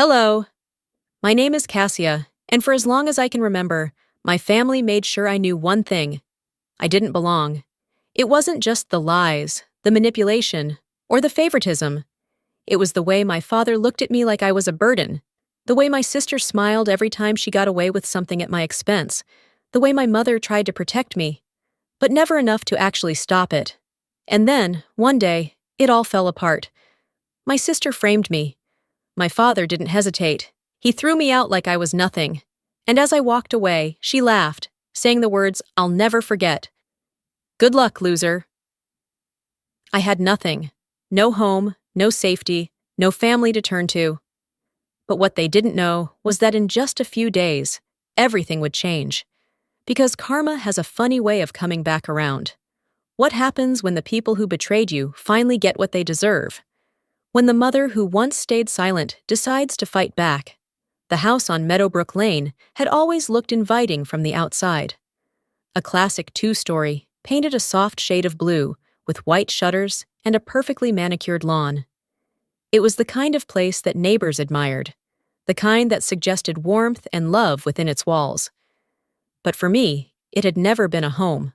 Hello, my name is Cassia, and for as long as I can remember, my family made sure I knew one thing. I didn't belong. It wasn't just the lies, the manipulation, or the favoritism. It was the way my father looked at me like I was a burden, the way my sister smiled every time she got away with something at my expense, the way my mother tried to protect me, but never enough to actually stop it. And then, one day, it all fell apart. My sister framed me. My father didn't hesitate. He threw me out like I was nothing. And as I walked away, she laughed, saying the words I'll never forget. "Good luck, loser." I had nothing. No home, no safety, no family to turn to. But what they didn't know was that in just a few days, everything would change. Because karma has a funny way of coming back around. What happens when the people who betrayed you finally get what they deserve? When the mother who once stayed silent decides to fight back. The house on Meadowbrook Lane had always looked inviting from the outside. A classic two-story, painted a soft shade of blue, with white shutters and a perfectly manicured lawn. It was the kind of place that neighbors admired, the kind that suggested warmth and love within its walls. But for me, it had never been a home.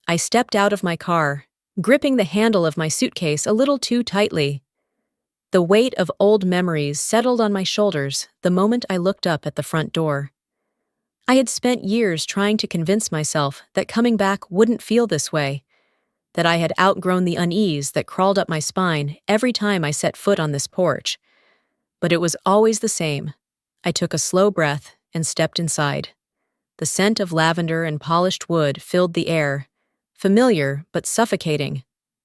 I stepped out of my car, gripping the handle of my suitcase a little too tightly. The weight of old memories settled on my shoulders the moment I looked up at the front door. I had spent years trying to convince myself that coming back wouldn't feel this way, that I had outgrown the unease that crawled up my spine every time I set foot on this porch. But it was always the same. I took a slow breath and stepped inside. The scent of lavender and polished wood filled the air, familiar but suffocating.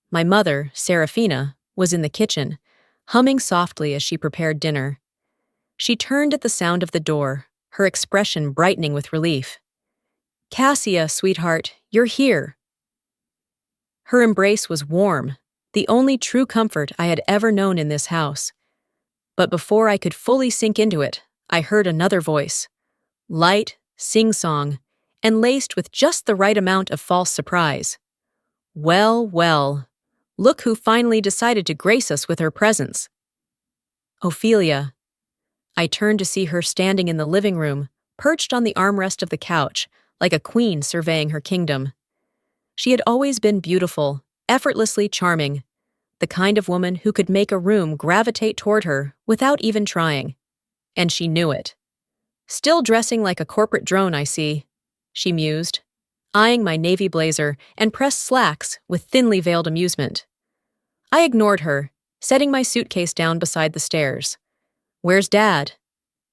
My mother, Serafina, was in the kitchen, humming softly as she prepared dinner. She turned at the sound of the door, her expression brightening with relief. "Cassia, sweetheart, you're here." Her embrace was warm, the only true comfort I had ever known in this house. But before I could fully sink into it, I heard another voice, light, sing-song, and laced with just the right amount of false surprise. "Well, well, look who finally decided to grace us with her presence." Ophelia. I turned to see her standing in the living room, perched on the armrest of the couch, like a queen surveying her kingdom. She had always been beautiful, effortlessly charming, the kind of woman who could make a room gravitate toward her without even trying. And she knew it. "Still dressing like a corporate drone, I see," she mused, eyeing my navy blazer and pressed slacks with thinly veiled amusement. I ignored her, setting my suitcase down beside the stairs. "Where's Dad?"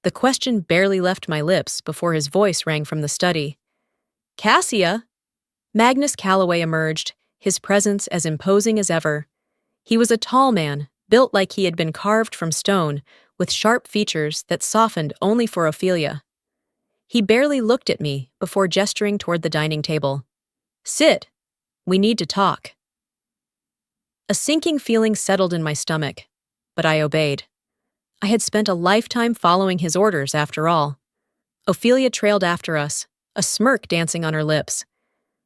The question barely left my lips before his voice rang from the study. "Cassia!" Magnus Calloway emerged, his presence as imposing as ever. He was a tall man, built like he had been carved from stone, with sharp features that softened only for Ophelia. He barely looked at me before gesturing toward the dining table. "Sit. We need to talk." A sinking feeling settled in my stomach, but I obeyed. I had spent a lifetime following his orders, after all. Ophelia trailed after us, a smirk dancing on her lips.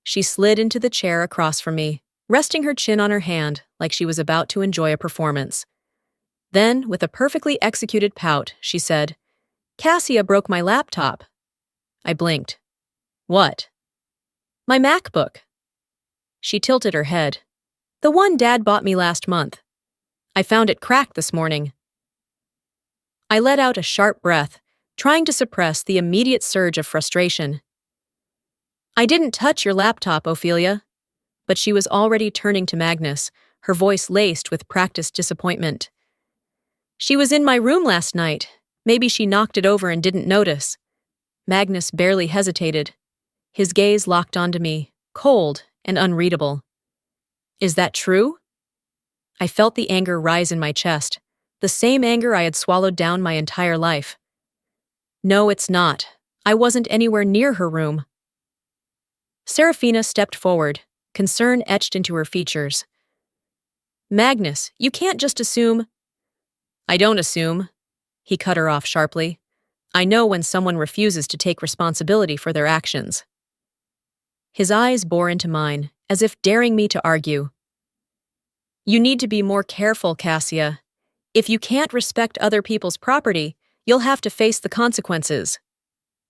She slid into the chair across from me, resting her chin on her hand like she was about to enjoy a performance. Then, with a perfectly executed pout, she said, "Cassia broke my laptop." I blinked. "What?" "My MacBook." She tilted her head. "The one Dad bought me last month. I found it cracked this morning." I let out a sharp breath, trying to suppress the immediate surge of frustration. "I didn't touch your laptop, Ophelia." But she was already turning to Magnus, her voice laced with practiced disappointment. "She was in my room last night. Maybe she knocked it over and didn't notice." Magnus barely hesitated. His gaze locked onto me, cold and unreadable. "Is that true?" I felt the anger rise in my chest, the same anger I had swallowed down my entire life. "No, it's not. I wasn't anywhere near her room." Serafina stepped forward, concern etched into her features. "Magnus, you can't just assume—" "I don't assume," he cut her off sharply. "I know when someone refuses to take responsibility for their actions." His eyes bore into mine, as if daring me to argue. "You need to be more careful, Cassia. If you can't respect other people's property, you'll have to face the consequences.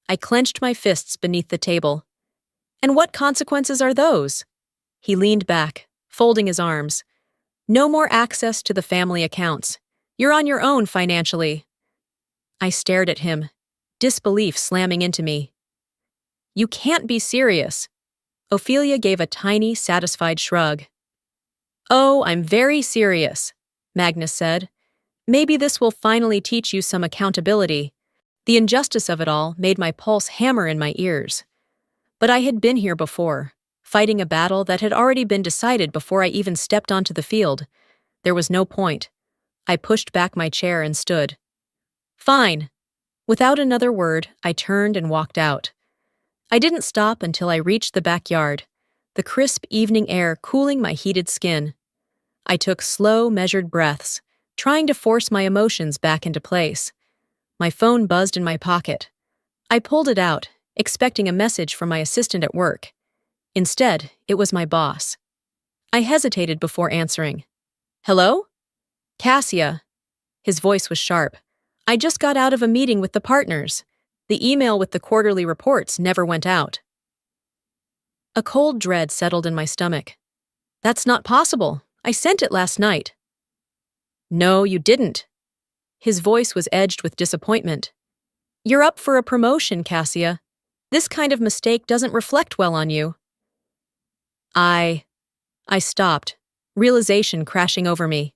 I clenched my fists beneath the table. And what consequences are those? He leaned back, folding his arms. No more access to the family accounts. You're on your own financially. I stared at him, disbelief slamming into me. You can't be serious. Ophelia gave a tiny, satisfied shrug. Oh, I'm very serious, Magnus said. Maybe this will finally teach you some accountability. The injustice of it all made my pulse hammer in my ears. But I had been here before, fighting a battle that had already been decided before I even stepped onto the field. There was no point. I pushed back my chair and stood. Fine. Without another word, I turned and walked out. I didn't stop until I reached the backyard, the crisp evening air cooling my heated skin. I took slow, measured breaths, trying to force my emotions back into place. My phone buzzed in my pocket. I pulled it out, expecting a message from my assistant at work. Instead, it was my boss. I hesitated before answering. Hello? Cassia. His voice was sharp. I just got out of a meeting with the partners. The email with the quarterly reports never went out. A cold dread settled in my stomach. That's not possible. I sent it last night. No, you didn't. His voice was edged with disappointment. You're up for a promotion, Cassia. This kind of mistake doesn't reflect well on you. I stopped, realization crashing over me.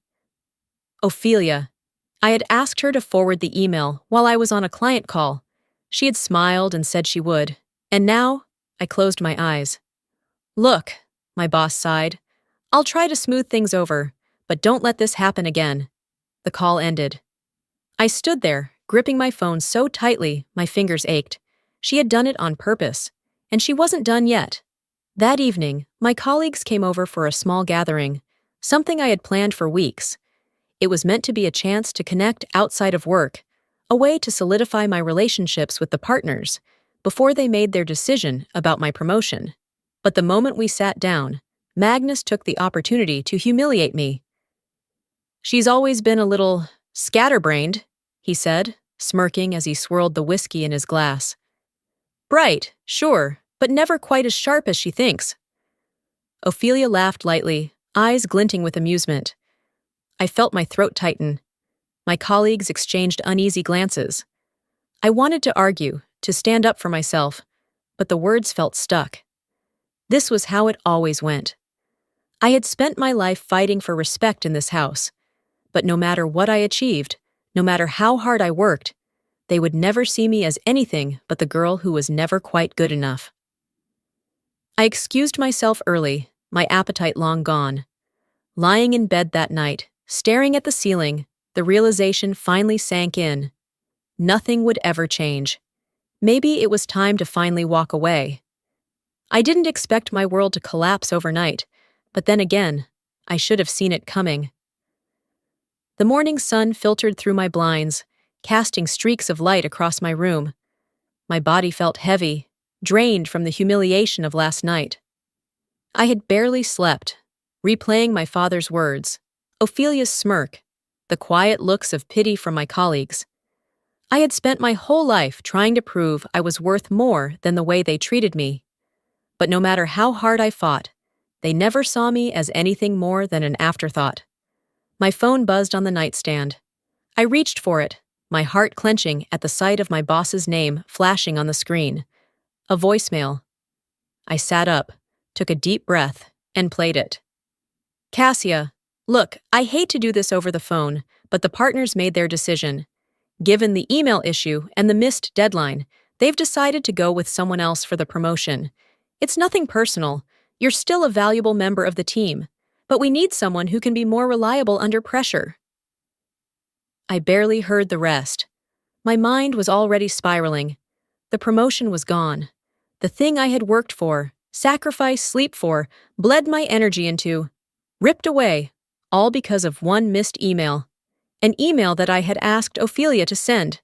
Ophelia. I had asked her to forward the email while I was on a client call. She had smiled and said she would, and now I closed my eyes. Look, my boss sighed. I'll try to smooth things over, but don't let this happen again. The call ended. I stood there, gripping my phone so tightly my fingers ached. She had done it on purpose, and she wasn't done yet. That evening, my colleagues came over for a small gathering, something I had planned for weeks. It was meant to be a chance to connect outside of work, a way to solidify my relationships with the partners before they made their decision about my promotion. But the moment we sat down, Magnus took the opportunity to humiliate me. She's always been a little scatterbrained, he said, smirking as he swirled the whiskey in his glass. Bright, sure, but never quite as sharp as she thinks. Ophelia laughed lightly, eyes glinting with amusement. I felt my throat tighten. My colleagues exchanged uneasy glances. I wanted to argue, to stand up for myself, but the words felt stuck. This was how it always went. I had spent my life fighting for respect in this house, but no matter what I achieved, no matter how hard I worked, they would never see me as anything but the girl who was never quite good enough. I excused myself early, my appetite long gone. Lying in bed that night, staring at the ceiling, the realization finally sank in. Nothing would ever change. Maybe it was time to finally walk away. I didn't expect my world to collapse overnight, but then again, I should have seen it coming. The morning sun filtered through my blinds, casting streaks of light across my room. My body felt heavy, drained from the humiliation of last night. I had barely slept, replaying my father's words, Ophelia's smirk, the quiet looks of pity from my colleagues. I had spent my whole life trying to prove I was worth more than the way they treated me. But no matter how hard I fought, they never saw me as anything more than an afterthought. My phone buzzed on the nightstand. I reached for it, my heart clenching at the sight of my boss's name flashing on the screen. A voicemail. I sat up, took a deep breath, and played it. Cassia, look, I hate to do this over the phone, but the partners made their decision. Given the email issue and the missed deadline, they've decided to go with someone else for the promotion. It's nothing personal. You're still a valuable member of the team, but we need someone who can be more reliable under pressure. I barely heard the rest. My mind was already spiraling. The promotion was gone. The thing I had worked for, sacrificed sleep for, bled my energy into, ripped away, all because of one missed email. An email that I had asked Ophelia to send.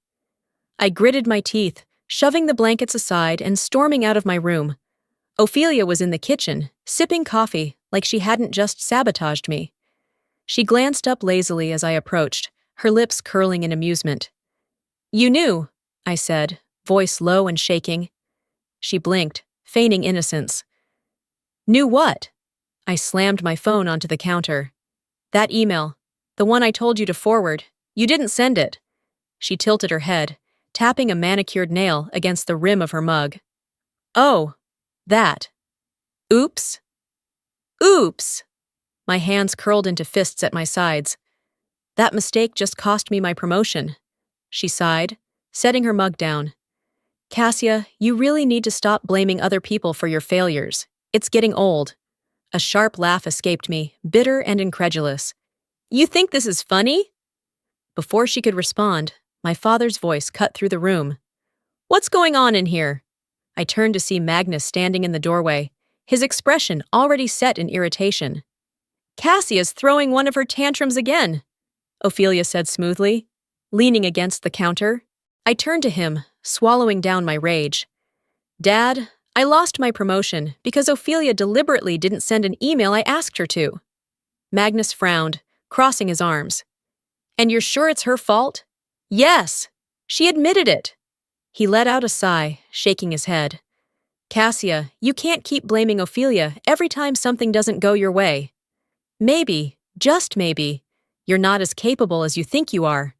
I gritted my teeth, shoving the blankets aside and storming out of my room. Ophelia was in the kitchen, sipping coffee like she hadn't just sabotaged me. She glanced up lazily as I approached, her lips curling in amusement. You knew, I said, voice low and shaking. She blinked, feigning innocence. Knew what? I slammed my phone onto the counter. That email, the one I told you to forward, you didn't send it. She tilted her head, tapping a manicured nail against the rim of her mug. Oh, that. Oops. Oops. My hands curled into fists at my sides. That mistake just cost me my promotion. She sighed, setting her mug down. Cassia, you really need to stop blaming other people for your failures. It's getting old. A sharp laugh escaped me, bitter and incredulous. You think this is funny? Before she could respond, my father's voice cut through the room. What's going on in here? I turned to see Magnus standing in the doorway, his expression already set in irritation. Cassia's throwing one of her tantrums again, Ophelia said smoothly, leaning against the counter. I turned to him, swallowing down my rage. Dad, I lost my promotion because Ophelia deliberately didn't send an email I asked her to. Magnus frowned, crossing his arms. And you're sure it's her fault? Yes, she admitted it. He let out a sigh, shaking his head. Cassia, you can't keep blaming Ophelia every time something doesn't go your way. Maybe, just maybe, you're not as capable as you think you are.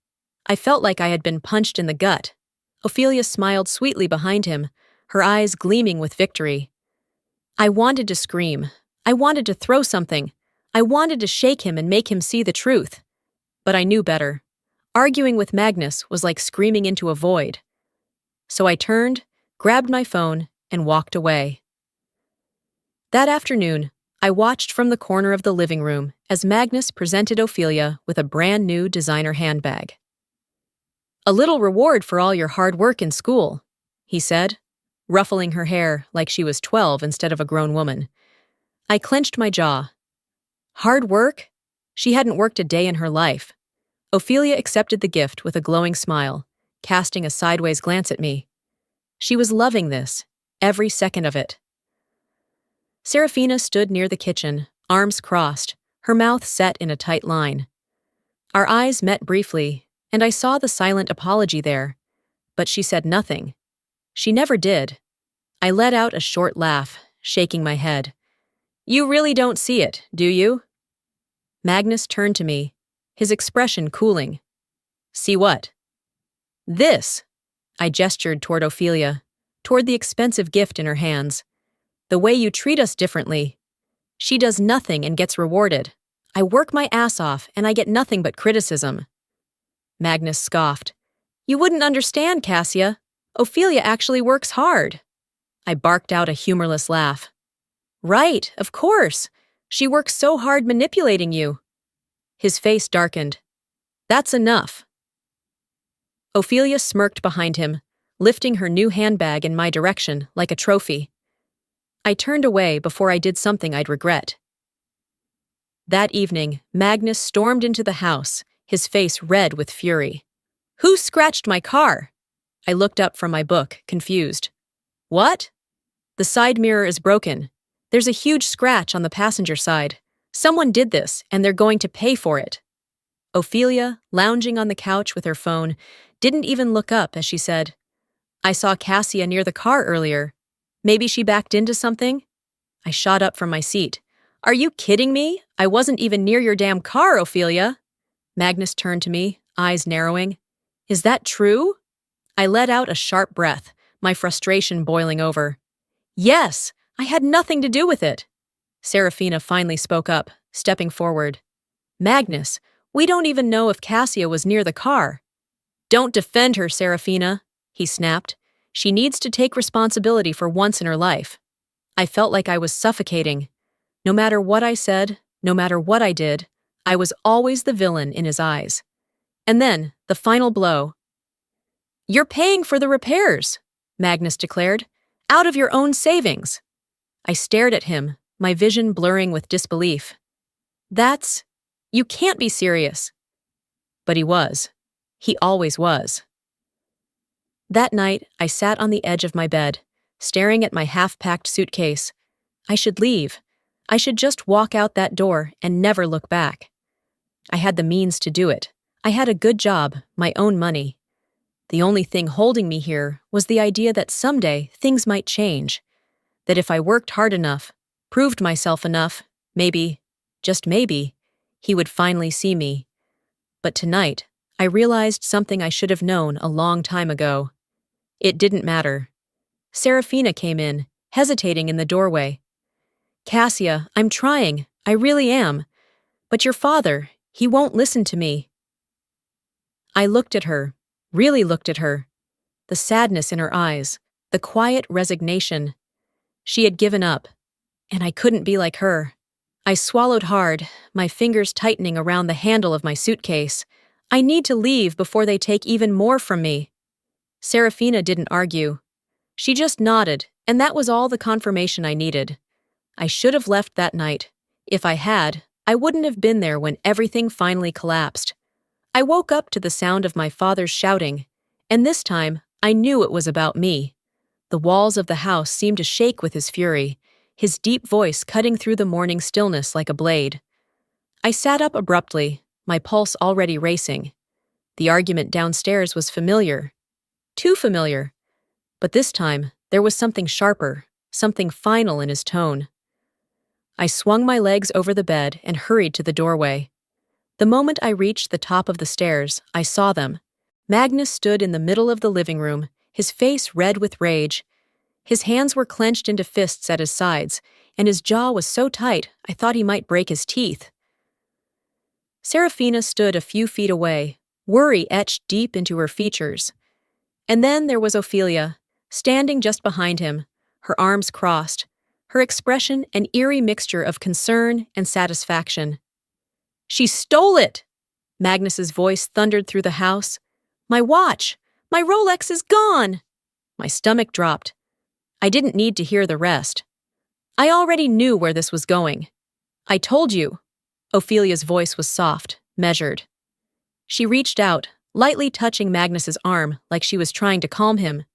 I felt like I had been punched in the gut. Ophelia smiled sweetly behind him, her eyes gleaming with victory. I wanted to scream. I wanted to throw something. I wanted to shake him and make him see the truth. But I knew better. Arguing with Magnus was like screaming into a void. So I turned, grabbed my phone, and walked away. That afternoon, I watched from the corner of the living room as Magnus presented Ophelia with a brand new designer handbag. A little reward for all your hard work in school, he said, ruffling her hair like she was 12 instead of a grown woman. I clenched my jaw. Hard work? She hadn't worked a day in her life. Ophelia accepted the gift with a glowing smile, casting a sideways glance at me. She was loving this, every second of it. Serafina stood near the kitchen, arms crossed, her mouth set in a tight line. Our eyes met briefly, and I saw the silent apology there, but she said nothing. She never did. I let out a short laugh, shaking my head. You really don't see it, do you? Magnus turned to me, his expression cooling. See what? This! I gestured toward Ophelia, toward the expensive gift in her hands. The way you treat us differently. She does nothing and gets rewarded. I work my ass off and I get nothing but criticism. Magnus scoffed. You wouldn't understand, Cassia. Ophelia actually works hard. I barked out a humorless laugh. Right, of course. She works so hard manipulating you. His face darkened. That's enough. Ophelia smirked behind him, lifting her new handbag in my direction like a trophy. I turned away before I did something I'd regret. That evening, Magnus stormed into the house, his face red with fury. Who scratched my car? I looked up from my book, confused. What? The side mirror is broken. There's a huge scratch on the passenger side. Someone did this, and they're going to pay for it. Ophelia, lounging on the couch with her phone, didn't even look up as she said, I saw Cassia near the car earlier. Maybe she backed into something? I shot up from my seat. Are you kidding me? I wasn't even near your damn car, Ophelia. Magnus turned to me, eyes narrowing. Is that true? I let out a sharp breath, my frustration boiling over. Yes, I had nothing to do with it. Serafina finally spoke up, stepping forward. Magnus, we don't even know if Cassia was near the car. Don't defend her, Serafina, he snapped. She needs to take responsibility for once in her life. I felt like I was suffocating. No matter what I said, no matter what I did, I was always the villain in his eyes. And then, the final blow. You're paying for the repairs, Magnus declared, out of your own savings. I stared at him, my vision blurring with disbelief. You can't be serious. But he was. He always was. That night, I sat on the edge of my bed, staring at my half-packed suitcase. I should leave. I should just walk out that door and never look back. I had the means to do it. I had a good job, my own money. The only thing holding me here was the idea that someday things might change, that if I worked hard enough, proved myself enough, maybe, just maybe, he would finally see me. But tonight, I realized something I should have known a long time ago. It didn't matter. Serafina came in, hesitating in the doorway. Cassia, I'm trying, I really am. But your father, he won't listen to me. I looked at her, really looked at her. The sadness in her eyes, the quiet resignation. She had given up, and I couldn't be like her. I swallowed hard, my fingers tightening around the handle of my suitcase. I need to leave before they take even more from me. Serafina didn't argue. She just nodded, and that was all the confirmation I needed. I should have left that night. If I had, I wouldn't have been there when everything finally collapsed. I woke up to the sound of my father's shouting, and this time, I knew it was about me. The walls of the house seemed to shake with his fury, his deep voice cutting through the morning stillness like a blade. I sat up abruptly, my pulse already racing. The argument downstairs was familiar. Too familiar. But this time, there was something sharper, something final in his tone. I swung my legs over the bed and hurried to the doorway. The moment I reached the top of the stairs, I saw them. Magnus stood in the middle of the living room, his face red with rage. His hands were clenched into fists at his sides, and his jaw was so tight I thought he might break his teeth. Serafina stood a few feet away, worry etched deep into her features. And then there was Ophelia, standing just behind him, her arms crossed, her expression an eerie mixture of concern and satisfaction. "She stole it!" Magnus's voice thundered through the house. "My watch! My Rolex is gone!" My stomach dropped. I didn't need to hear the rest. I already knew where this was going. "I told you." Ophelia's voice was soft, measured. She reached out, lightly touching Magnus's arm like she was trying to calm him.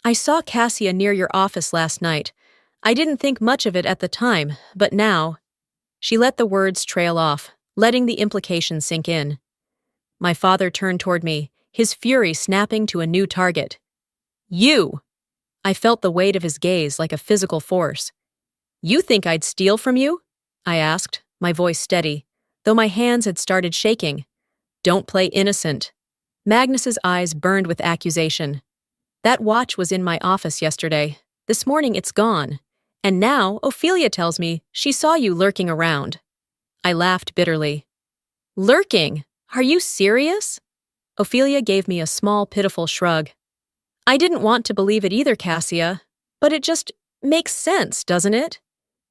"I saw Cassia near your office last night. I didn't think much of it at the time, but now—" She let the words trail off, letting the implication sink in. My father turned toward me, his fury snapping to a new target. "You!" I felt the weight of his gaze like a physical force. "You think I'd steal from you?" I asked, my voice steady, though my hands had started shaking. "Don't play innocent." Magnus's eyes burned with accusation. "That watch was in my office yesterday. This morning it's gone. And now Ophelia tells me she saw you lurking around." I laughed bitterly. "Lurking? Are you serious?" Ophelia gave me a small, pitiful shrug. "I didn't want to believe it either, Cassia, but it just makes sense, doesn't it?"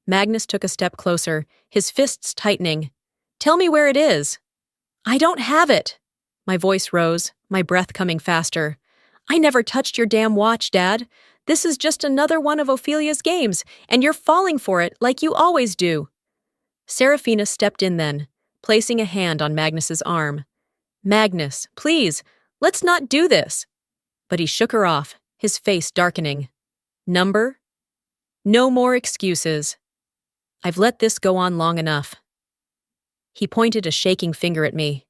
Magnus took a step closer, his fists tightening. "Tell me where it is." "I don't have it." My voice rose, my breath coming faster. "I never touched your damn watch, Dad. This is just another one of Ophelia's games, and you're falling for it like you always do." Serafina stepped in then, placing a hand on Magnus's arm. "Magnus, please, let's not do this." But he shook her off, his face darkening. "Number? No more excuses. I've let this go on long enough." He pointed a shaking finger at me.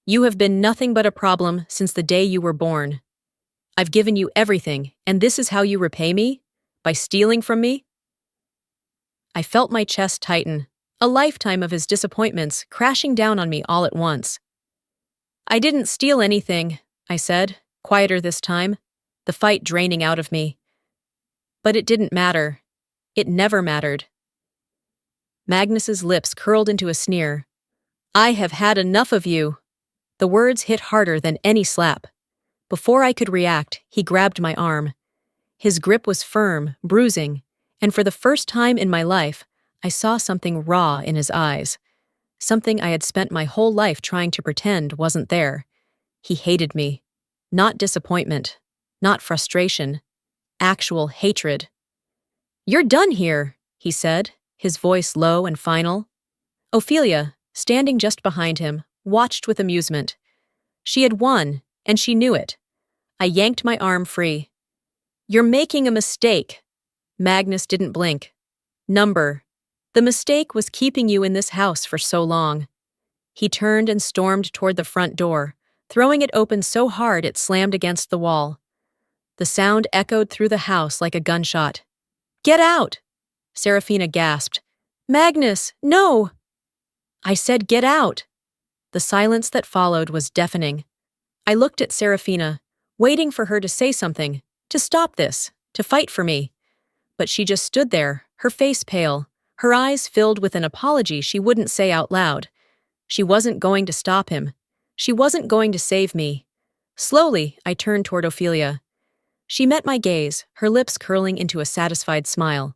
"You have been nothing but a problem since the day you were born. I've given you everything, and this is how you repay me? By stealing from me?" I felt my chest tighten, a lifetime of his disappointments crashing down on me all at once. "I didn't steal anything," I said, quieter this time, the fight draining out of me. But it didn't matter. It never mattered. Magnus's lips curled into a sneer. "I have had enough of you." The words hit harder than any slap. Before I could react, he grabbed my arm. His grip was firm, bruising, and for the first time in my life, I saw something raw in his eyes. Something I had spent my whole life trying to pretend wasn't there. He hated me. Not disappointment. Not frustration. Actual hatred. "You're done here," he said, his voice low and final. Ophelia, standing just behind him, watched with amusement. She had won, and she knew it. I yanked my arm free. "You're making a mistake." Magnus didn't blink. "Number. The mistake was keeping you in this house for so long." He turned and stormed toward the front door, throwing it open so hard it slammed against the wall. The sound echoed through the house like a gunshot. "Get out!" Serafina gasped. "Magnus, no!" I said, "Get out!" The silence that followed was deafening. I looked at Serafina, waiting for her to say something, to stop this, to fight for me. But she just stood there, her face pale, her eyes filled with an apology she wouldn't say out loud. She wasn't going to stop him. She wasn't going to save me. Slowly, I turned toward Ophelia. She met my gaze, her lips curling into a satisfied smile.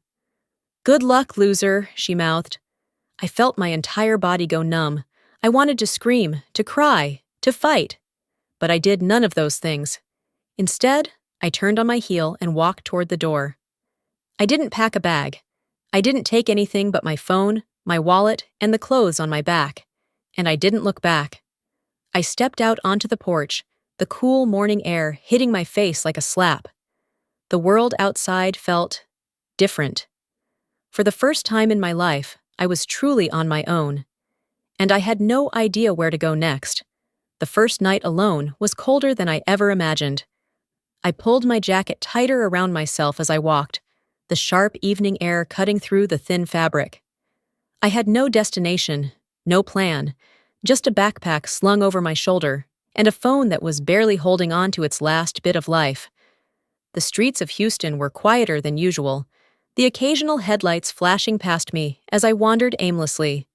"Good luck, loser," she mouthed. I felt my entire body go numb. I wanted to scream, to cry, to fight. But I did none of those things. Instead, I turned on my heel and walked toward the door. I didn't pack a bag. I didn't take anything but my phone, my wallet, and the clothes on my back. And I didn't look back. I stepped out onto the porch, the cool morning air hitting my face like a slap. The world outside felt different. For the first time in my life, I was truly on my own. And I had no idea where to go next. The first night alone was colder than I ever imagined. I pulled my jacket tighter around myself as I walked, the sharp evening air cutting through the thin fabric. I had no destination, no plan, just a backpack slung over my shoulder, and a phone that was barely holding on to its last bit of life. The streets of Houston were quieter than usual, the occasional headlights flashing past me as I wandered aimlessly.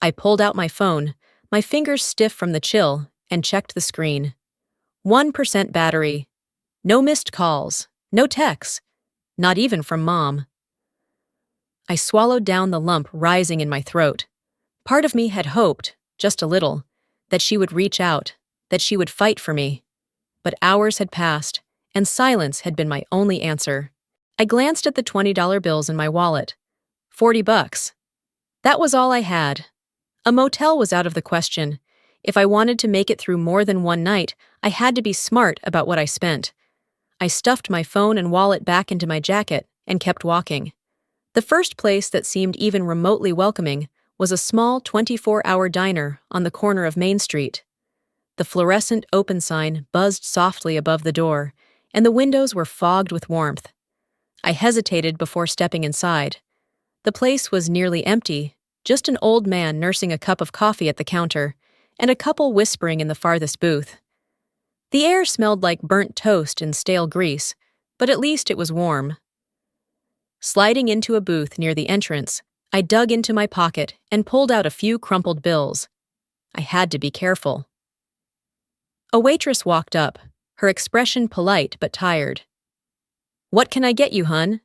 I pulled out my phone, my fingers stiff from the chill, and checked the screen. 1% battery. No missed calls, no texts, not even from Mom. I swallowed down the lump rising in my throat. Part of me had hoped, just a little, that she would reach out, that she would fight for me. But hours had passed, and silence had been my only answer. I glanced at the $20 bills in my wallet. $40. That was all I had. A motel was out of the question. If I wanted to make it through more than one night, I had to be smart about what I spent. I stuffed my phone and wallet back into my jacket and kept walking. The first place that seemed even remotely welcoming was a small 24-hour diner on the corner of Main Street. The fluorescent open sign buzzed softly above the door, and the windows were fogged with warmth. I hesitated before stepping inside. The place was nearly empty, just an old man nursing a cup of coffee at the counter, and a couple whispering in the farthest booth. The air smelled like burnt toast and stale grease, but at least it was warm. Sliding into a booth near the entrance, I dug into my pocket and pulled out a few crumpled bills. I had to be careful. A waitress walked up, her expression polite but tired. "What can I get you, hun?"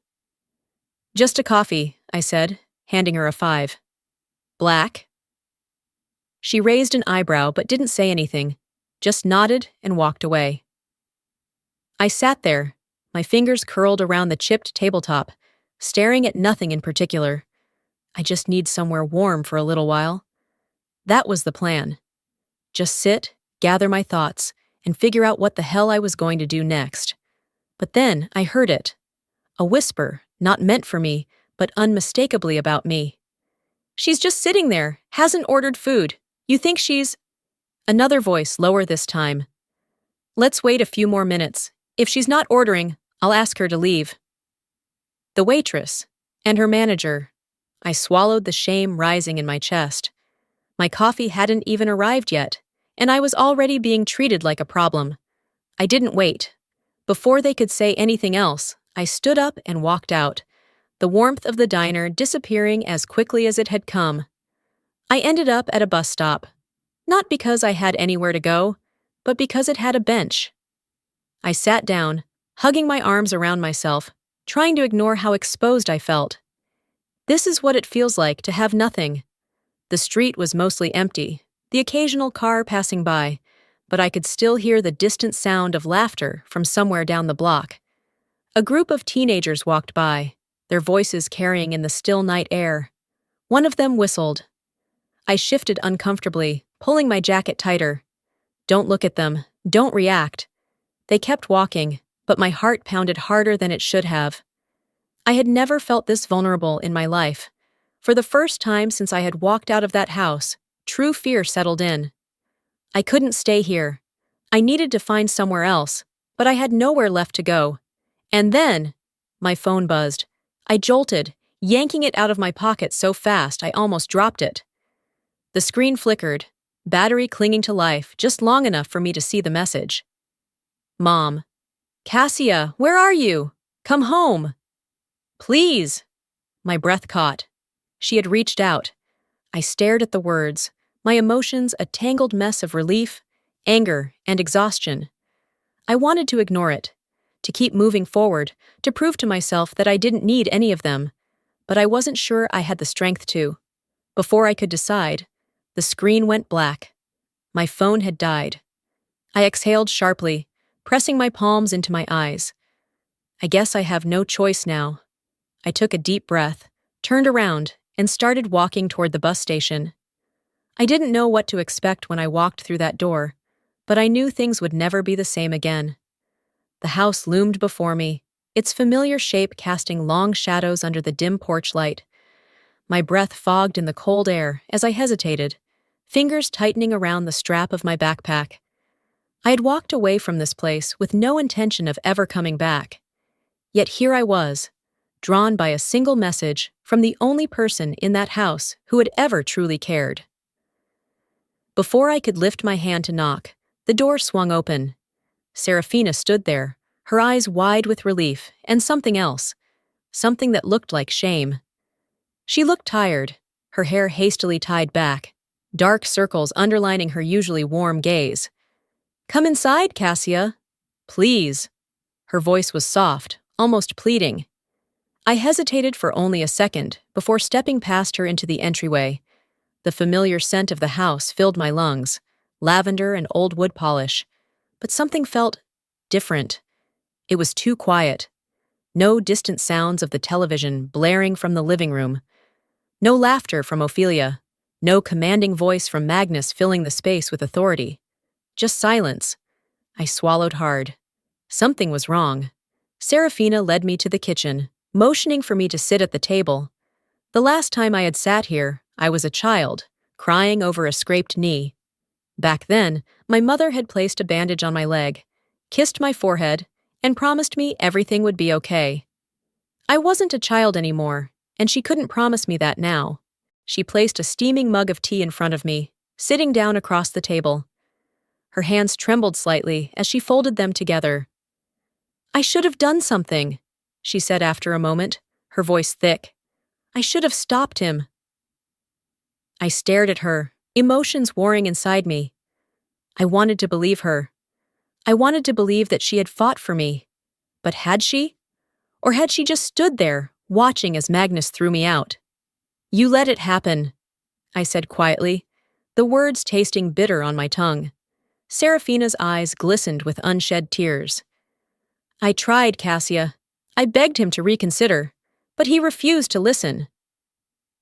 "Just a coffee," I said, handing her a $5. "Black?" She raised an eyebrow but didn't say anything, just nodded and walked away. I sat there, my fingers curled around the chipped tabletop, staring at nothing in particular. I just need somewhere warm for a little while. That was the plan. Just sit, gather my thoughts, and figure out what the hell I was going to do next. But then I heard it. A whisper, not meant for me, but unmistakably about me. "She's just sitting there, hasn't ordered food. You think she's—" Another voice, lower this time. "Let's wait a few more minutes. If she's not ordering, I'll ask her to leave." The waitress, and her manager. I swallowed the shame rising in my chest. My coffee hadn't even arrived yet, and I was already being treated like a problem. I didn't wait. Before they could say anything else, I stood up and walked out, the warmth of the diner disappearing as quickly as it had come. I ended up at a bus stop, not because I had anywhere to go, but because it had a bench. I sat down, hugging my arms around myself, trying to ignore how exposed I felt. This is what it feels like to have nothing. The street was mostly empty, the occasional car passing by, but I could still hear the distant sound of laughter from somewhere down the block. A group of teenagers walked by, their voices carrying in the still night air. One of them whistled. I shifted uncomfortably, pulling my jacket tighter. Don't look at them, don't react. They kept walking, but my heart pounded harder than it should have. I had never felt this vulnerable in my life. For the first time since I had walked out of that house, true fear settled in. I couldn't stay here. I needed to find somewhere else, but I had nowhere left to go. And then, my phone buzzed. I jolted, yanking it out of my pocket so fast I almost dropped it. The screen flickered, battery clinging to life just long enough for me to see the message. Mom. Cassia, where are you? Come home. Please. My breath caught. She had reached out. I stared at the words, my emotions a tangled mess of relief, anger, and exhaustion. I wanted to ignore it, to keep moving forward, to prove to myself that I didn't need any of them, but I wasn't sure I had the strength to. Before I could decide, the screen went black. My phone had died. I exhaled sharply, pressing my palms into my eyes. I guess I have no choice now. I took a deep breath, turned around, and started walking toward the bus station. I didn't know what to expect when I walked through that door, but I knew things would never be the same again. The house loomed before me, its familiar shape casting long shadows under the dim porch light. My breath fogged in the cold air as I hesitated, fingers tightening around the strap of my backpack. I had walked away from this place with no intention of ever coming back. Yet here I was, drawn by a single message from the only person in that house who had ever truly cared. Before I could lift my hand to knock, the door swung open. Serafina stood there, her eyes wide with relief and something else, something that looked like shame. She looked tired, her hair hastily tied back, dark circles underlining her usually warm gaze. "Come inside, Cassia. Please." Her voice was soft, almost pleading. I hesitated for only a second before stepping past her into the entryway. The familiar scent of the house filled my lungs, lavender and old wood polish, but something felt different. It was too quiet. No distant sounds of the television blaring from the living room. No laughter from Ophelia. No commanding voice from Magnus filling the space with authority. Just silence. I swallowed hard. Something was wrong. Serafina led me to the kitchen, motioning for me to sit at the table. The last time I had sat here, I was a child, crying over a scraped knee. Back then, my mother had placed a bandage on my leg, kissed my forehead, and promised me everything would be okay. I wasn't a child anymore, and she couldn't promise me that now. She placed a steaming mug of tea in front of me, sitting down across the table. Her hands trembled slightly as she folded them together. "I should have done something," she said after a moment, her voice thick. "I should have stopped him." I stared at her, emotions warring inside me. I wanted to believe her. I wanted to believe that she had fought for me. But had she? Or had she just stood there, watching as Magnus threw me out? "You let it happen," I said quietly, the words tasting bitter on my tongue. Serafina's eyes glistened with unshed tears. "I tried, Cassia. I begged him to reconsider, but he refused to listen."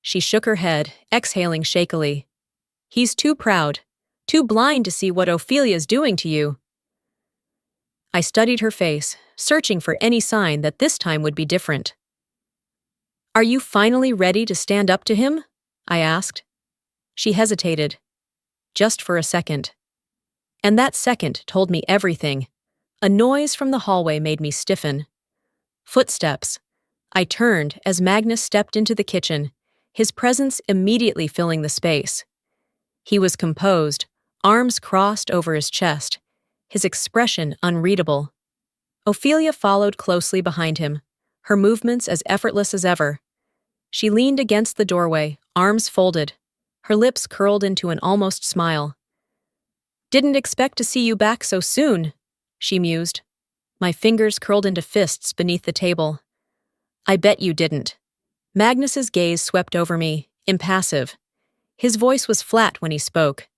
She shook her head, exhaling shakily. "He's too proud, too blind to see what Ophelia's doing to you." I studied her face, searching for any sign that this time would be different. "Are you finally ready to stand up to him?" I asked. She hesitated, just for a second. And that second told me everything. A noise from the hallway made me stiffen. Footsteps. I turned as Magnus stepped into the kitchen, his presence immediately filling the space. He was composed, arms crossed over his chest, his expression unreadable. Ophelia followed closely behind him, her movements as effortless as ever. She leaned against the doorway, arms folded, her lips curled into an almost smile. "Didn't expect to see you back so soon," she mused. My fingers curled into fists beneath the table. "I bet you didn't." Magnus's gaze swept over me, impassive. His voice was flat when he spoke.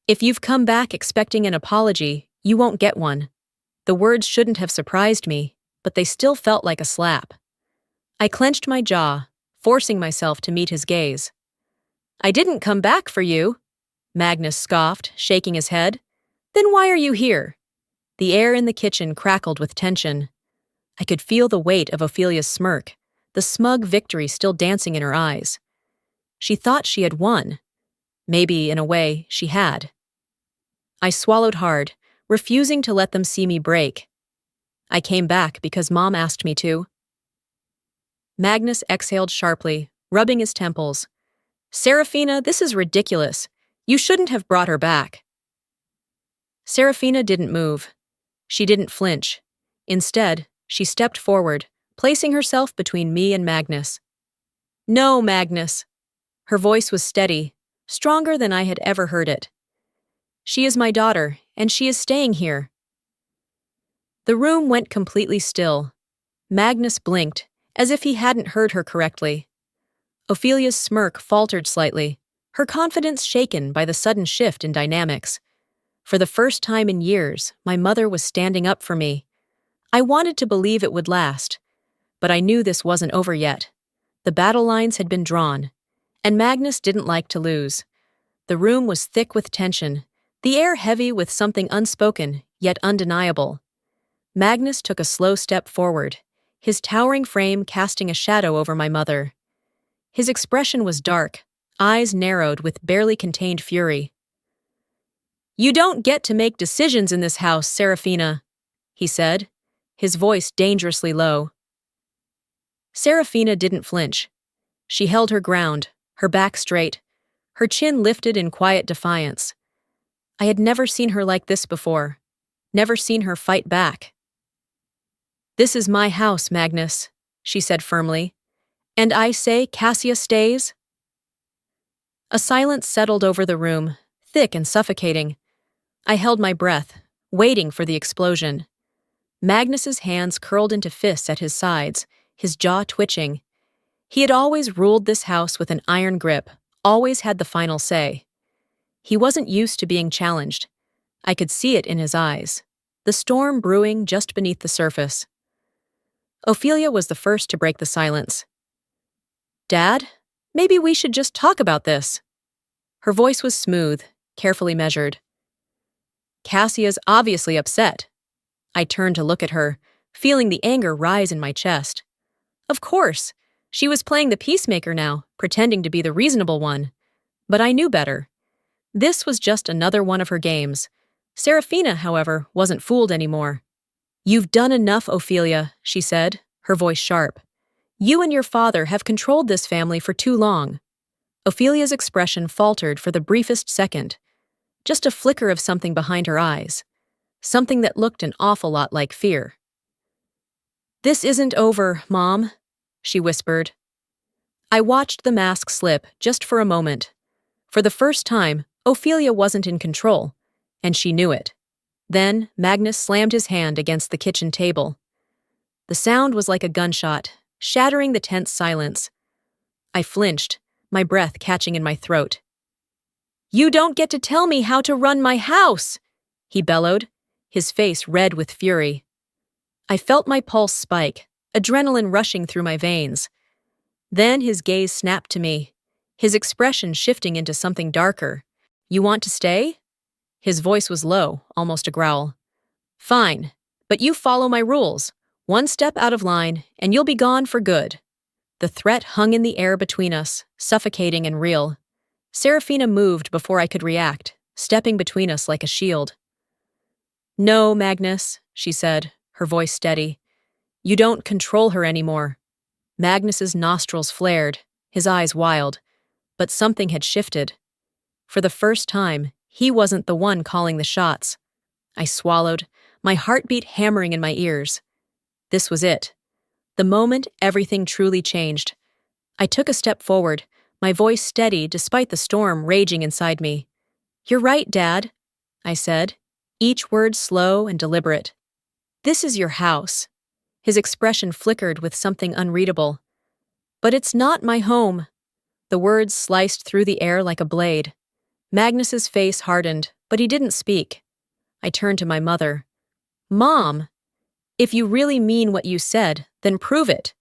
"If you've come back expecting an apology, you won't get one." The words shouldn't have surprised me, but they still felt like a slap. I clenched my jaw, forcing myself to meet his gaze. "I didn't come back for you," Magnus scoffed, shaking his head. "Then why are you here?" The air in the kitchen crackled with tension. I could feel the weight of Ophelia's smirk, the smug victory still dancing in her eyes. She thought she had won. Maybe, in a way, she had. I swallowed hard, refusing to let them see me break. I came back because Mom asked me to. Magnus exhaled sharply, rubbing his temples. Serafina, this is ridiculous. You shouldn't have brought her back. Serafina didn't move. She didn't flinch. Instead, she stepped forward, placing herself between me and Magnus. No, Magnus. Her voice was steady, stronger than I had ever heard it. She is my daughter, and she is staying here. The room went completely still. Magnus blinked, as if he hadn't heard her correctly. Ophelia's smirk faltered slightly, her confidence shaken by the sudden shift in dynamics. For the first time in years, my mother was standing up for me. I wanted to believe it would last, but I knew this wasn't over yet. The battle lines had been drawn, and Magnus didn't like to lose. The room was thick with tension, the air heavy with something unspoken, yet undeniable. Magnus took a slow step forward, his towering frame casting a shadow over my mother. His expression was dark, eyes narrowed with barely contained fury. You don't get to make decisions in this house, Serafina, he said, his voice dangerously low. Serafina didn't flinch. She held her ground, her back straight, her chin lifted in quiet defiance. I had never seen her like this before, never seen her fight back. This is my house, Magnus, she said firmly. And I say Cassia stays? A silence settled over the room, thick and suffocating. I held my breath, waiting for the explosion. Magnus's hands curled into fists at his sides, his jaw twitching. He had always ruled this house with an iron grip, always had the final say. He wasn't used to being challenged. I could see it in his eyes, the storm brewing just beneath the surface. Ophelia was the first to break the silence. Dad, maybe we should just talk about this. Her voice was smooth, carefully measured. Cassia's obviously upset. I turned to look at her, feeling the anger rise in my chest. Of course, she was playing the peacemaker now, pretending to be the reasonable one. But I knew better. This was just another one of her games. Serafina, however, wasn't fooled anymore. You've done enough, Ophelia, she said, her voice sharp. You and your father have controlled this family for too long. Ophelia's expression faltered for the briefest second. Just a flicker of something behind her eyes. Something that looked an awful lot like fear. This isn't over, Mom, she whispered. I watched the mask slip just for a moment. For the first time, Ophelia wasn't in control, and she knew it. Then Magnus slammed his hand against the kitchen table. The sound was like a gunshot, shattering the tense silence. I flinched, my breath catching in my throat. You don't get to tell me how to run my house, he bellowed, his face red with fury. I felt my pulse spike, adrenaline rushing through my veins. Then his gaze snapped to me, his expression shifting into something darker. You want to stay? His voice was low, almost a growl. Fine, but you follow my rules. One step out of line, and you'll be gone for good. The threat hung in the air between us, suffocating and real. Serafina moved before I could react, stepping between us like a shield. No, Magnus, she said, her voice steady. You don't control her anymore. Magnus's nostrils flared, his eyes wild, but something had shifted. For the first time, he wasn't the one calling the shots. I swallowed, my heartbeat hammering in my ears. This was it. The moment everything truly changed. I took a step forward, my voice steady despite the storm raging inside me. You're right, Dad, I said, each word slow and deliberate. This is your house. His expression flickered with something unreadable. But it's not my home. The words sliced through the air like a blade. Magnus's face hardened, but he didn't speak. I turned to my mother. Mom, if you really mean what you said, then prove it.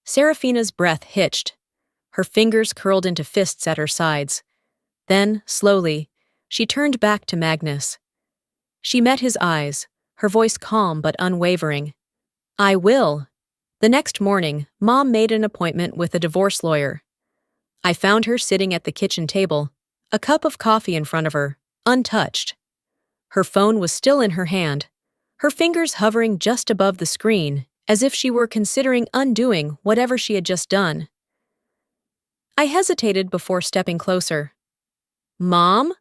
Serafina's breath hitched. Her fingers curled into fists at her sides. Then, slowly, she turned back to Magnus. She met his eyes, her voice calm but unwavering. I will. The next morning, Mom made an appointment with a divorce lawyer. I found her sitting at the kitchen table, a cup of coffee in front of her, untouched. Her phone was still in her hand, her fingers hovering just above the screen, as if she were considering undoing whatever she had just done. I hesitated before stepping closer. "Mom?"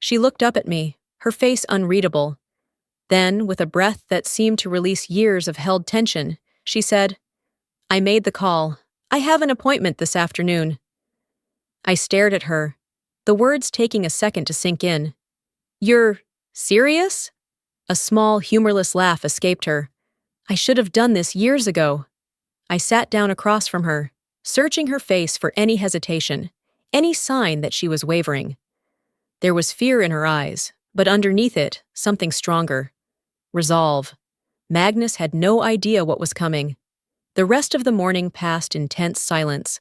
She looked up at me, her face unreadable. Then, with a breath that seemed to release years of held tension, she said, "I made the call. I have an appointment this afternoon." I stared at her, the words taking a second to sink in. "You're serious?" A small, humorless laugh escaped her. "I should have done this years ago." I sat down across from her, searching her face for any hesitation, any sign that she was wavering. There was fear in her eyes, but underneath it, something stronger. Resolve. Magnus had no idea what was coming. The rest of the morning passed in tense silence.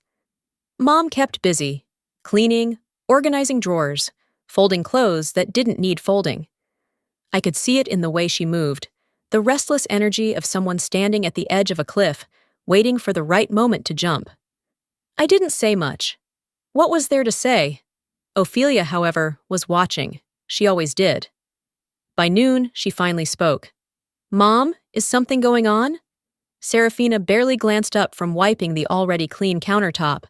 Mom kept busy, cleaning, organizing drawers, folding clothes that didn't need folding. I could see it in the way she moved, the restless energy of someone standing at the edge of a cliff, waiting for the right moment to jump. I didn't say much. What was there to say? Ophelia, however, was watching. She always did. By noon, she finally spoke. "Mom, is something going on?" Serafina barely glanced up from wiping the already clean countertop.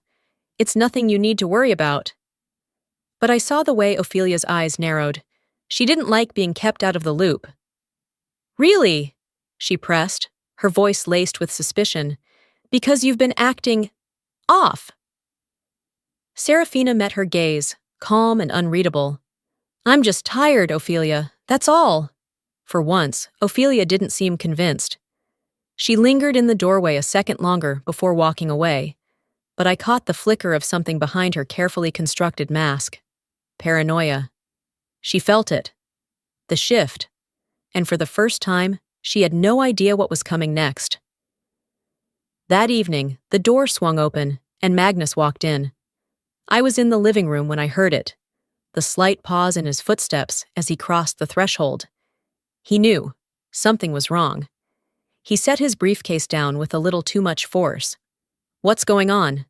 "It's nothing you need to worry about." But I saw the way Ophelia's eyes narrowed. She didn't like being kept out of the loop. "Really?" she pressed, her voice laced with suspicion. "Because you've been acting off." Serafina met her gaze, calm and unreadable. "I'm just tired, Ophelia, that's all." For once, Ophelia didn't seem convinced. She lingered in the doorway a second longer before walking away, but I caught the flicker of something behind her carefully constructed mask. Paranoia. She felt it. The shift. And for the first time, she had no idea what was coming next. That evening, the door swung open, and Magnus walked in. I was in the living room when I heard it, the slight pause in his footsteps as he crossed the threshold. He knew. Something was wrong. He set his briefcase down with a little too much force. "What's going on?"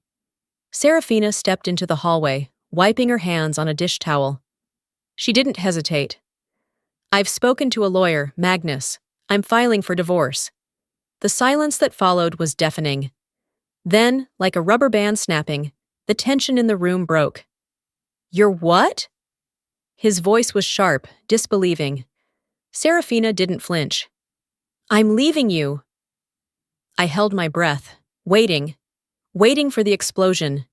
Serafina stepped into the hallway, wiping her hands on a dish towel. She didn't hesitate. "I've spoken to a lawyer, Magnus. I'm filing for divorce." The silence that followed was deafening. Then, like a rubber band snapping, the tension in the room broke. "You're what?" His voice was sharp, disbelieving. Serafina didn't flinch. "I'm leaving you." I held my breath, waiting for the explosion.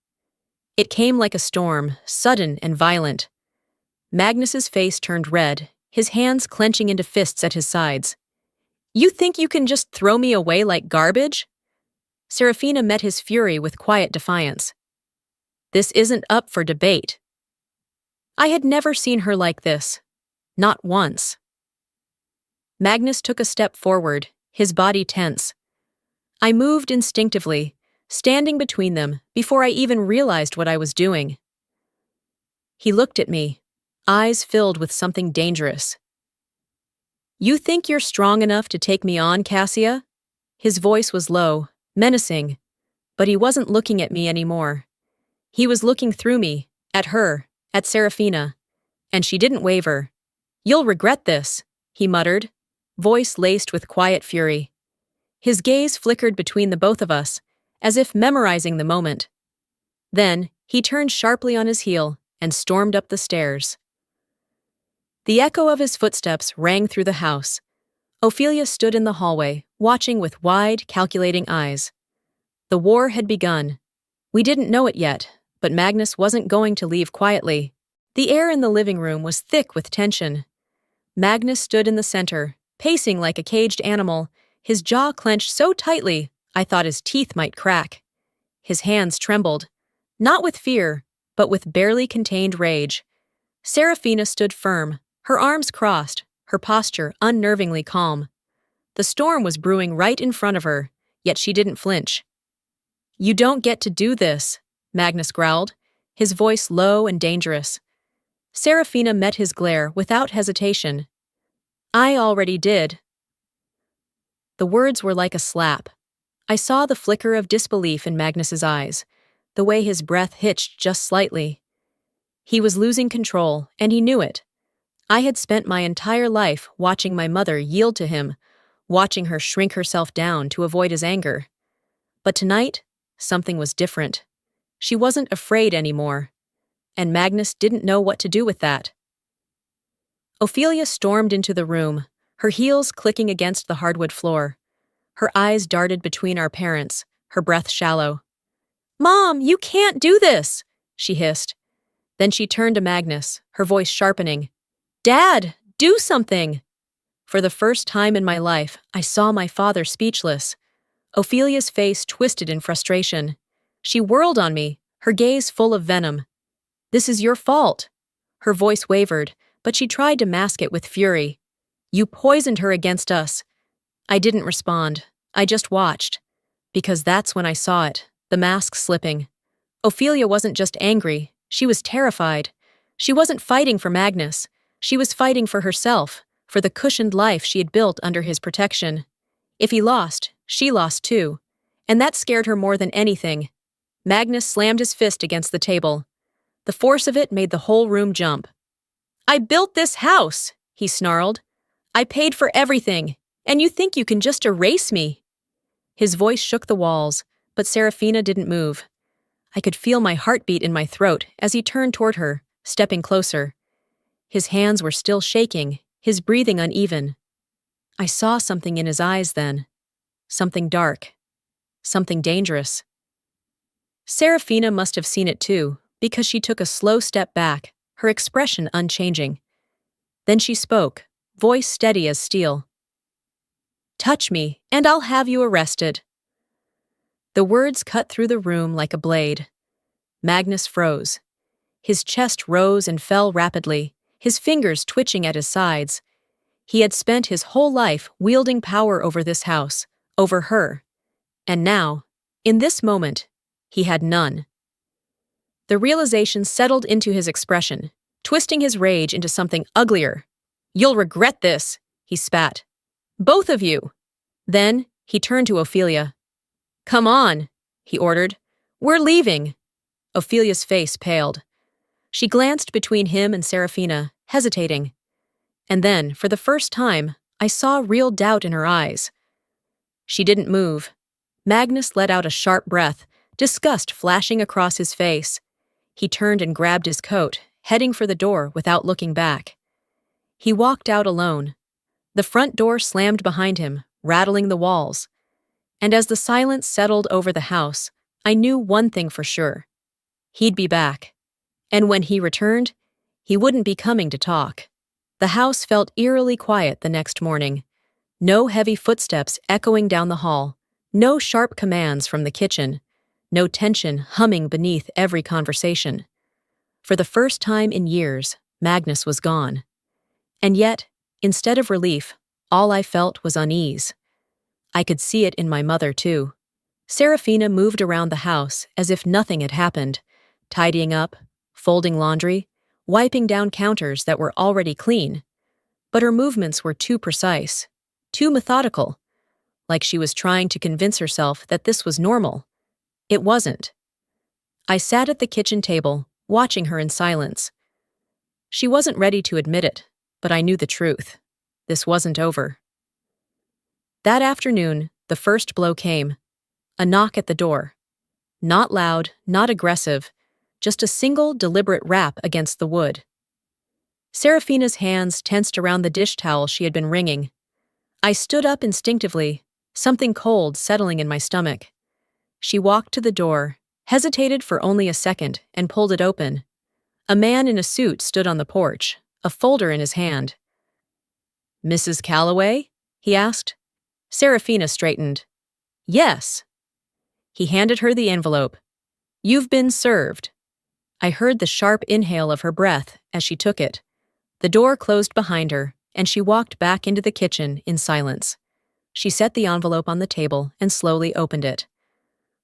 It came like a storm, sudden and violent. Magnus's face turned red, his hands clenching into fists at his sides. "You think you can just throw me away like garbage?" Serafina met his fury with quiet defiance. "This isn't up for debate." I had never seen her like this. Not once. Magnus took a step forward, his body tense. I moved instinctively, standing between them before I even realized what I was doing. He looked at me, eyes filled with something dangerous. "You think you're strong enough to take me on, Cassia?" His voice was low, menacing, but he wasn't looking at me anymore. He was looking through me, at her, at Serafina, and she didn't waver. "You'll regret this," he muttered, voice laced with quiet fury. His gaze flickered between the both of us, as if memorizing the moment. Then, he turned sharply on his heel and stormed up the stairs. The echo of his footsteps rang through the house. Ophelia stood in the hallway, watching with wide, calculating eyes. The war had begun. We didn't know it yet, but Magnus wasn't going to leave quietly. The air in the living room was thick with tension. Magnus stood in the center, pacing like a caged animal, his jaw clenched so tightly I thought his teeth might crack. His hands trembled, not with fear, but with barely contained rage. Serafina stood firm, her arms crossed, her posture unnervingly calm. The storm was brewing right in front of her, yet she didn't flinch. "You don't get to do this," Magnus growled, his voice low and dangerous. Serafina met his glare without hesitation. "I already did." The words were like a slap. I saw the flicker of disbelief in Magnus's eyes, the way his breath hitched just slightly. He was losing control, and he knew it. I had spent my entire life watching my mother yield to him, watching her shrink herself down to avoid his anger. But tonight, something was different. She wasn't afraid anymore, and Magnus didn't know what to do with that. Ophelia stormed into the room, her heels clicking against the hardwood floor. Her eyes darted between our parents, her breath shallow. "Mom, you can't do this!" she hissed. Then she turned to Magnus, her voice sharpening. "Dad, do something!" For the first time in my life, I saw my father speechless. Ophelia's face twisted in frustration. She whirled on me, her gaze full of venom. "This is your fault." Her voice wavered, but she tried to mask it with fury. "You poisoned her against us." I didn't respond. I just watched. Because that's when I saw it, the mask slipping. Ophelia wasn't just angry, she was terrified. She wasn't fighting for Magnus. She was fighting for herself, for the cushioned life she had built under his protection. If he lost, she lost too. And that scared her more than anything. Magnus slammed his fist against the table. The force of it made the whole room jump. "I built this house," he snarled. "I paid for everything, and you think you can just erase me?" His voice shook the walls, but Serafina didn't move. I could feel my heartbeat in my throat as he turned toward her, stepping closer. His hands were still shaking, his breathing uneven. I saw something in his eyes then. Something dark. Something dangerous. Serafina must have seen it too, because she took a slow step back, her expression unchanging. Then she spoke, voice steady as steel. "Touch me, and I'll have you arrested." The words cut through the room like a blade. Magnus froze. His chest rose and fell rapidly, his fingers twitching at his sides. He had spent his whole life wielding power over this house, over her. And now, in this moment, he had none. The realization settled into his expression, twisting his rage into something uglier. "You'll regret this," he spat. "Both of you." Then, he turned to Ophelia. "Come on," he ordered. "We're leaving." Ophelia's face paled. She glanced between him and Serafina, hesitating. And then, for the first time, I saw real doubt in her eyes. She didn't move. Magnus let out a sharp breath, disgust flashing across his face. He turned and grabbed his coat, heading for the door without looking back. He walked out alone. The front door slammed behind him, rattling the walls. And as the silence settled over the house, I knew one thing for sure. He'd be back. And when he returned, he wouldn't be coming to talk. The house felt eerily quiet the next morning. No heavy footsteps echoing down the hall. No sharp commands from the kitchen. No tension humming beneath every conversation. For the first time in years, Magnus was gone. And yet, instead of relief, all I felt was unease. I could see it in my mother, too. Serafina moved around the house as if nothing had happened, tidying up, folding laundry, wiping down counters that were already clean. But her movements were too precise, too methodical, like she was trying to convince herself that this was normal. It wasn't. I sat at the kitchen table, watching her in silence. She wasn't ready to admit it, but I knew the truth. This wasn't over. That afternoon, the first blow came. A knock at the door. Not loud, not aggressive, just a single deliberate rap against the wood. Serafina's hands tensed around the dish towel she had been wringing. I stood up instinctively, something cold settling in my stomach. She walked to the door, hesitated for only a second, and pulled it open. A man in a suit stood on the porch, a folder in his hand. "Mrs. Calloway?" he asked. Serafina straightened. "Yes." He handed her the envelope. "You've been served." I heard the sharp inhale of her breath as she took it. The door closed behind her, and she walked back into the kitchen in silence. She set the envelope on the table and slowly opened it.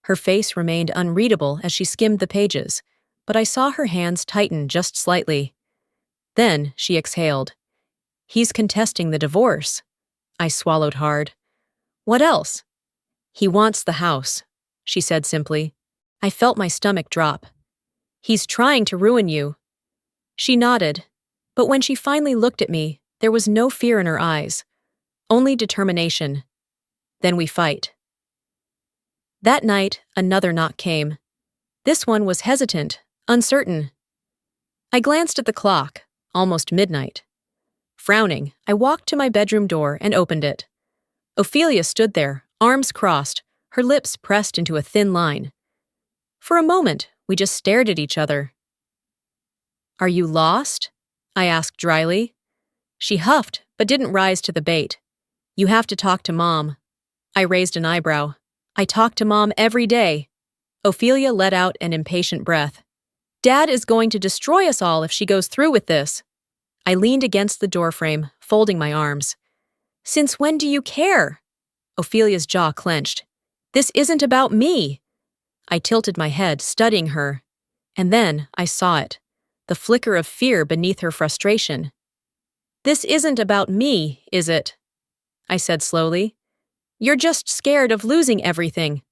Her face remained unreadable as she skimmed the pages, but I saw her hands tighten just slightly. Then she exhaled. "He's contesting the divorce." I swallowed hard. "What else?" "He wants the house," she said simply. I felt my stomach drop. "He's trying to ruin you." She nodded, but when she finally looked at me, there was no fear in her eyes, only determination. Then we fight. That night, another knock came. This one was hesitant, uncertain. I glanced at the clock, almost midnight. Frowning, I walked to my bedroom door and opened it. Ophelia stood there, arms crossed, her lips pressed into a thin line. For a moment, we just stared at each other. "Are you lost?" I asked dryly. She huffed, but didn't rise to the bait. "You have to talk to Mom." I raised an eyebrow. "I talk to Mom every day." Ophelia let out an impatient breath. "Dad is going to destroy us all if she goes through with this." I leaned against the doorframe, folding my arms. "Since when do you care?" Ophelia's jaw clenched. "This isn't about me." I tilted my head, studying her. And then I saw it, the flicker of fear beneath her frustration. "This isn't about me, is it?" I said slowly. "You're just scared of losing everything."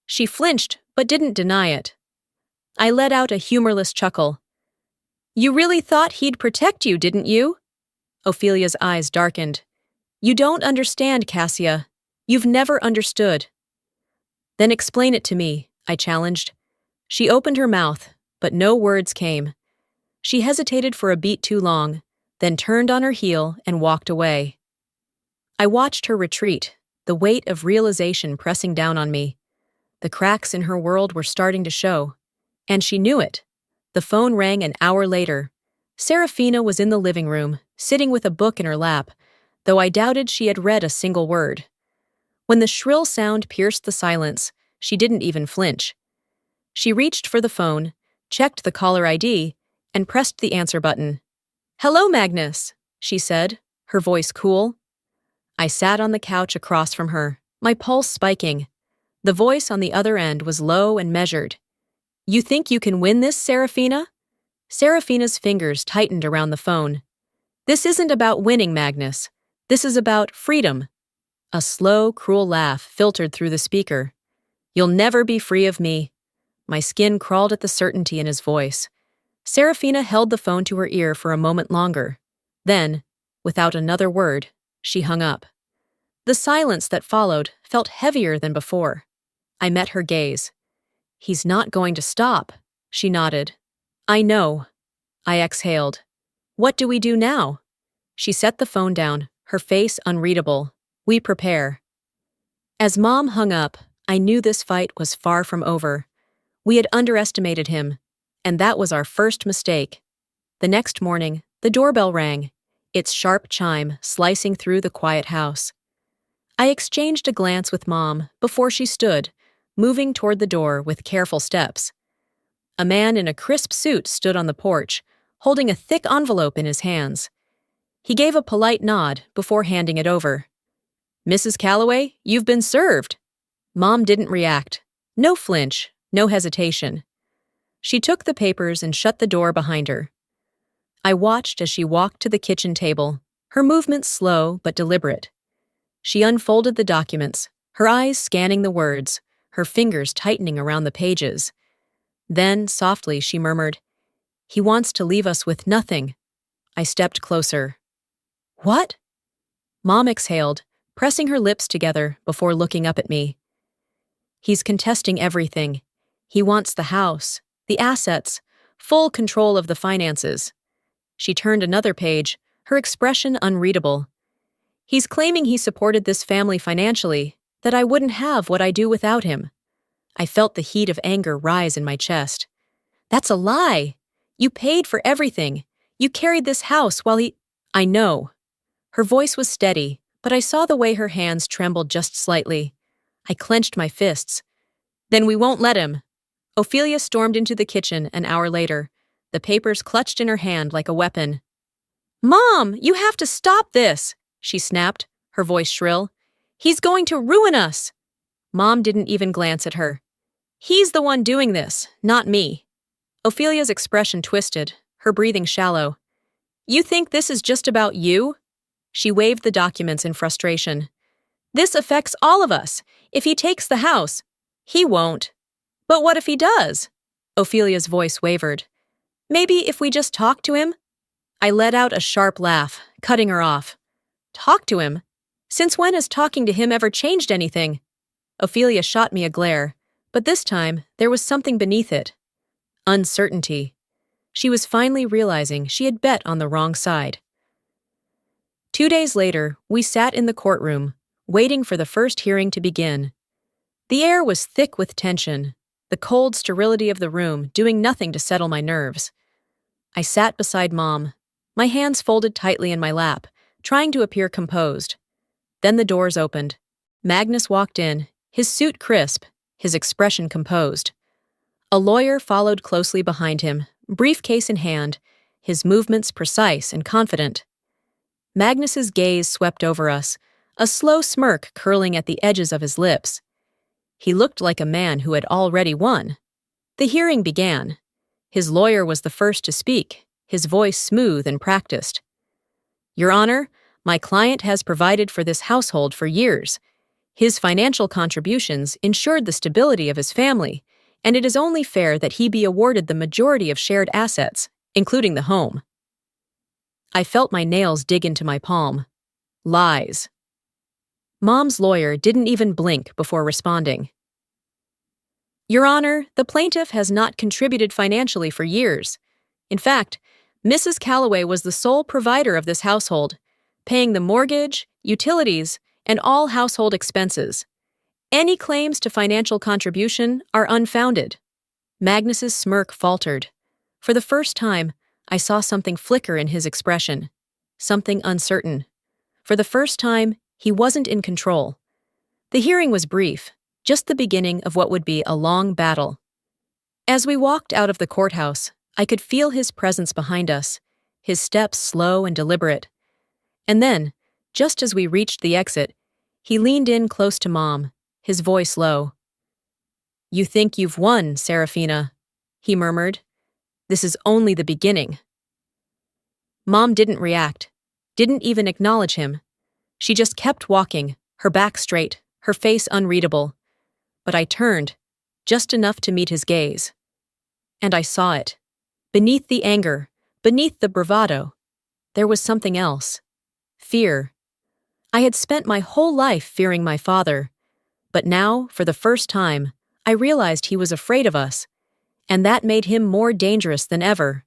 She flinched, but didn't deny it. I let out a humorless chuckle. "You really thought he'd protect you, didn't you?" Ophelia's eyes darkened. "You don't understand, Cassia. You've never understood." "Then explain it to me," I challenged. She opened her mouth, but no words came. She hesitated for a beat too long, then turned on her heel and walked away. I watched her retreat, the weight of realization pressing down on me. The cracks in her world were starting to show. And she knew it. The phone rang an hour later. Serafina was in the living room, sitting with a book in her lap, though I doubted she had read a single word. When the shrill sound pierced the silence, she didn't even flinch. She reached for the phone, checked the caller ID, and pressed the answer button. "Hello, Magnus," she said, her voice cool. I sat on the couch across from her, my pulse spiking. The voice on the other end was low and measured. "You think you can win this, Serafina?" Serafina's fingers tightened around the phone. "This isn't about winning, Magnus. This is about freedom." A slow, cruel laugh filtered through the speaker. "You'll never be free of me." My skin crawled at the certainty in his voice. Serafina held the phone to her ear for a moment longer. Then, without another word, she hung up. The silence that followed felt heavier than before. I met her gaze. "He's not going to stop," she nodded. "I know." I exhaled. "What do we do now?" She set the phone down, her face unreadable. "We prepare." As Mom hung up, I knew this fight was far from over. We had underestimated him, and that was our first mistake. The next morning, the doorbell rang, its sharp chime slicing through the quiet house. I exchanged a glance with Mom before she stood, moving toward the door with careful steps. A man in a crisp suit stood on the porch, holding a thick envelope in his hands. He gave a polite nod before handing it over. "Mrs. Calloway, you've been served." Mom didn't react. No flinch, no hesitation. She took the papers and shut the door behind her. I watched as she walked to the kitchen table, her movements slow but deliberate. She unfolded the documents, her eyes scanning the words, her fingers tightening around the pages. Then, softly, she murmured, "He wants to leave us with nothing." I stepped closer. "What?" Mom exhaled, pressing her lips together before looking up at me. "He's contesting everything. He wants the house, the assets, full control of the finances." She turned another page, her expression unreadable. "He's claiming he supported this family financially, that I wouldn't have what I do without him." I felt the heat of anger rise in my chest. "That's a lie! You paid for everything. You carried this house while he—" "I know." Her voice was steady, but I saw the way her hands trembled just slightly. I clenched my fists. "Then we won't let him." Ophelia stormed into the kitchen an hour later, the papers clutched in her hand like a weapon. "Mom, you have to stop this!" she snapped, her voice shrill. "He's going to ruin us!" Mom didn't even glance at her. "He's the one doing this, not me." Ophelia's expression twisted, her breathing shallow. "You think this is just about you?" She waved the documents in frustration. "This affects all of us. If he takes the house—" "He won't." "But what if he does?" Ophelia's voice wavered. Maybe if we just talk to him? I let out a sharp laugh, cutting her off. Talk to him? Since when has talking to him ever changed anything? Ophelia shot me a glare, but this time there was something beneath it. Uncertainty. She was finally realizing she had bet on the wrong side. 2 days later, we sat in the courtroom, waiting for the first hearing to begin. The air was thick with tension, the cold sterility of the room doing nothing to settle my nerves. I sat beside Mom, my hands folded tightly in my lap, trying to appear composed. Then the doors opened. Magnus walked in, his suit crisp, his expression composed. A lawyer followed closely behind him, briefcase in hand, his movements precise and confident. Magnus's gaze swept over us, a slow smirk curling at the edges of his lips. He looked like a man who had already won. The hearing began. His lawyer was the first to speak, his voice smooth and practiced. Your Honor, my client has provided for this household for years. His financial contributions ensured the stability of his family, and it is only fair that he be awarded the majority of shared assets, including the home. I felt my nails dig into my palm. Lies. Mom's lawyer didn't even blink before responding. Your Honor, the plaintiff has not contributed financially for years. In fact, Mrs. Calloway was the sole provider of this household, paying the mortgage, utilities, and all household expenses. Any claims to financial contribution are unfounded. Magnus's smirk faltered. For the first time, I saw something flicker in his expression, something uncertain. For the first time, he wasn't in control. The hearing was brief, just the beginning of what would be a long battle. As we walked out of the courthouse, I could feel his presence behind us, his steps slow and deliberate. And then, just as we reached the exit, he leaned in close to Mom, his voice low. You think you've won, Serafina, he murmured. This is only the beginning. Mom didn't react, didn't even acknowledge him. She just kept walking, her back straight, her face unreadable. But I turned, just enough to meet his gaze. And I saw it. Beneath the anger, beneath the bravado, there was something else. Fear. I had spent my whole life fearing my father, but now, for the first time, I realized he was afraid of us, and that made him more dangerous than ever.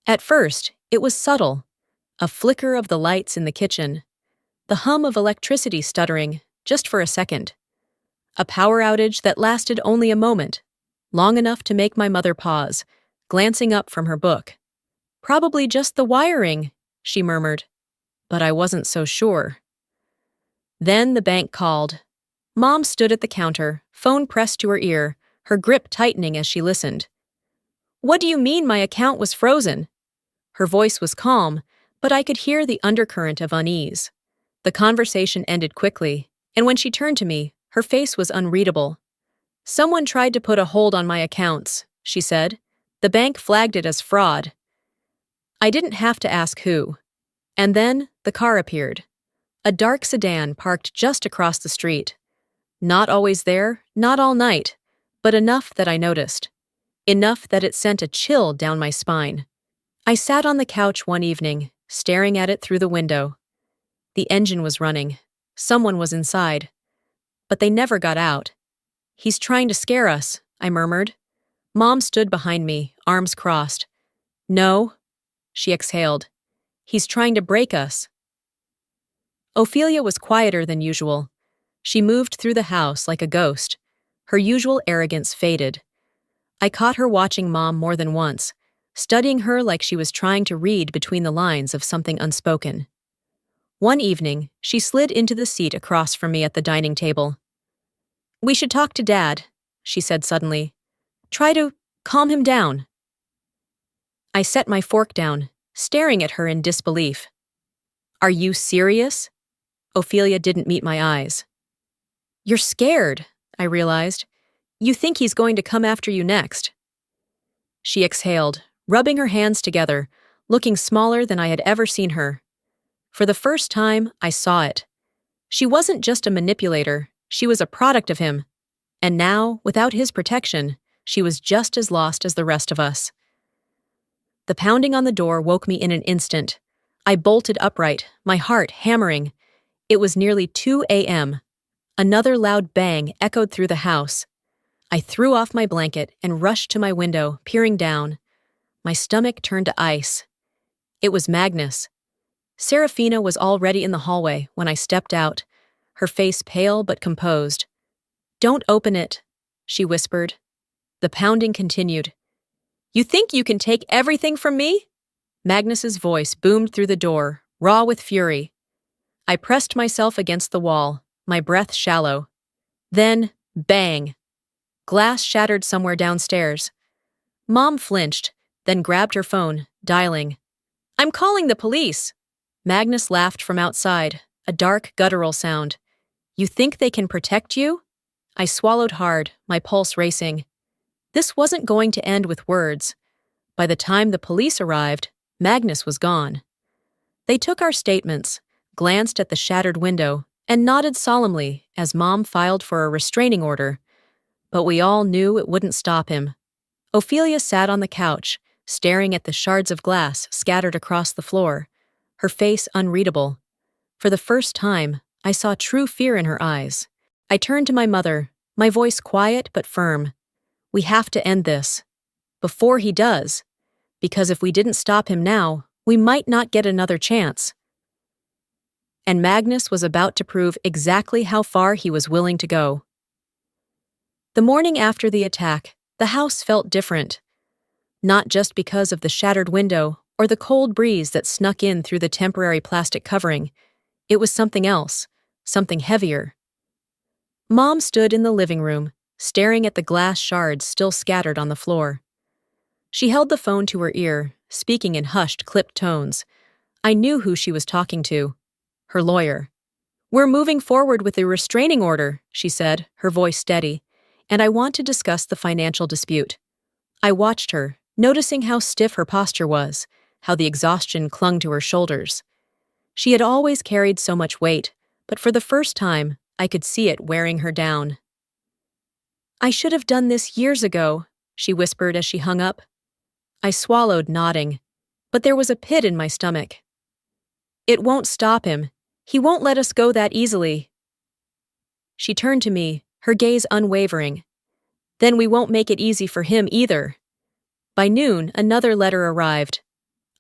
At first, it was subtle, a flicker of the lights in the kitchen, the hum of electricity stuttering, just for a second. A power outage that lasted only a moment, long enough to make my mother pause, glancing up from her book. Probably just the wiring, she murmured, but I wasn't so sure. Then the bank called. Mom stood at the counter, phone pressed to her ear, her grip tightening as she listened. What do you mean my account was frozen? Her voice was calm, but I could hear the undercurrent of unease. The conversation ended quickly, and when she turned to me, her face was unreadable. Someone tried to put a hold on my accounts, she said. The bank flagged it as fraud. I didn't have to ask who. And then the car appeared. A dark sedan parked just across the street. Not always there, not all night, but enough that I noticed. Enough that it sent a chill down my spine. I sat on the couch one evening, staring at it through the window. The engine was running. Someone was inside. But they never got out. He's trying to scare us, I murmured. Mom stood behind me, arms crossed. No, she exhaled. He's trying to break us. Ophelia was quieter than usual. She moved through the house like a ghost. Her usual arrogance faded. I caught her watching Mom more than once, studying her like she was trying to read between the lines of something unspoken. One evening, she slid into the seat across from me at the dining table. We should talk to Dad, she said suddenly. Try to calm him down. I set my fork down, staring at her in disbelief. Are you serious? Ophelia didn't meet my eyes. You're scared, I realized. You think he's going to come after you next. She exhaled, rubbing her hands together, looking smaller than I had ever seen her. For the first time, I saw it. She wasn't just a manipulator, she was a product of him. And now, without his protection, she was just as lost as the rest of us. The pounding on the door woke me in an instant. I bolted upright, my heart hammering. It was nearly 2 a.m. Another loud bang echoed through the house. I threw off my blanket and rushed to my window, peering down. My stomach turned to ice. It was Magnus. Serafina was already in the hallway when I stepped out, her face pale but composed. "Don't open it," she whispered. The pounding continued. "You think you can take everything from me?" Magnus's voice boomed through the door, raw with fury. I pressed myself against the wall, my breath shallow. Then, bang! Glass shattered somewhere downstairs. Mom flinched, then grabbed her phone, dialing. "I'm calling the police!" Magnus laughed from outside, a dark, guttural sound. "You think they can protect you?" I swallowed hard, my pulse racing. This wasn't going to end with words. By the time the police arrived, Magnus was gone. They took our statements, glanced at the shattered window, and nodded solemnly as Mom filed for a restraining order. But we all knew it wouldn't stop him. Ophelia sat on the couch, staring at the shards of glass scattered across the floor, her face unreadable. For the first time, I saw true fear in her eyes. I turned to my mother, my voice quiet but firm. "We have to end this. Before he does. Because if we didn't stop him now, we might not get another chance." And Magnus was about to prove exactly how far he was willing to go. The morning after the attack, the house felt different. Not just because of the shattered window or the cold breeze that snuck in through the temporary plastic covering. It was something else, something heavier. Mom stood in the living room, staring at the glass shards still scattered on the floor. She held the phone to her ear, speaking in hushed, clipped tones. I knew who she was talking to. Her lawyer. "We're moving forward with a restraining order," she said, her voice steady, "and I want to discuss the financial dispute." I watched her, noticing how stiff her posture was, how the exhaustion clung to her shoulders. She had always carried so much weight, but for the first time, I could see it wearing her down. "I should have done this years ago," she whispered as she hung up. I swallowed, nodding, but there was a pit in my stomach. "It won't stop him. He won't let us go that easily." She turned to me, her gaze unwavering. "Then we won't make it easy for him either." By noon, another letter arrived.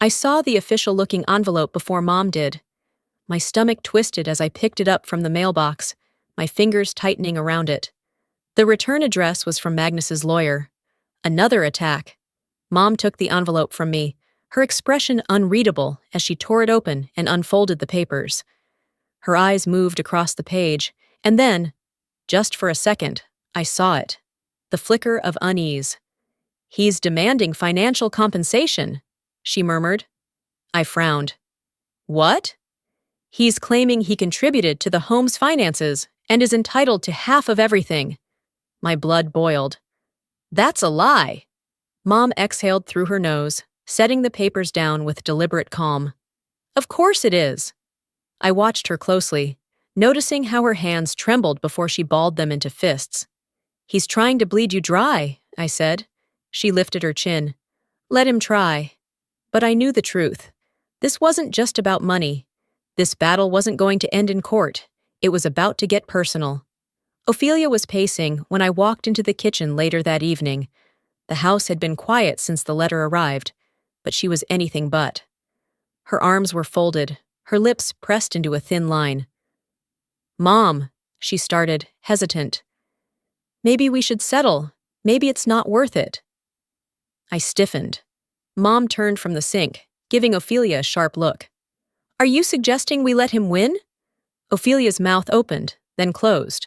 I saw the official-looking envelope before Mom did. My stomach twisted as I picked it up from the mailbox, my fingers tightening around it. The return address was from Magnus's lawyer. Another attack. Mom took the envelope from me, her expression unreadable as she tore it open and unfolded the papers. Her eyes moved across the page, and then, just for a second, I saw it. The flicker of unease. "He's demanding financial compensation," she murmured. I frowned. "What?" "He's claiming he contributed to the home's finances and is entitled to half of everything." My blood boiled. "That's a lie." Mom exhaled through her nose, setting the papers down with deliberate calm. "Of course it is." I watched her closely, noticing how her hands trembled before she balled them into fists. "He's trying to bleed you dry," I said. She lifted her chin. "Let him try." But I knew the truth. This wasn't just about money. This battle wasn't going to end in court. It was about to get personal. Ophelia was pacing when I walked into the kitchen later that evening. The house had been quiet since the letter arrived, but she was anything but. Her arms were folded, her lips pressed into a thin line. "Mom," she started, hesitant. "Maybe we should settle. Maybe it's not worth it." I stiffened. Mom turned from the sink, giving Ophelia a sharp look. "Are you suggesting we let him win?" Ophelia's mouth opened, then closed.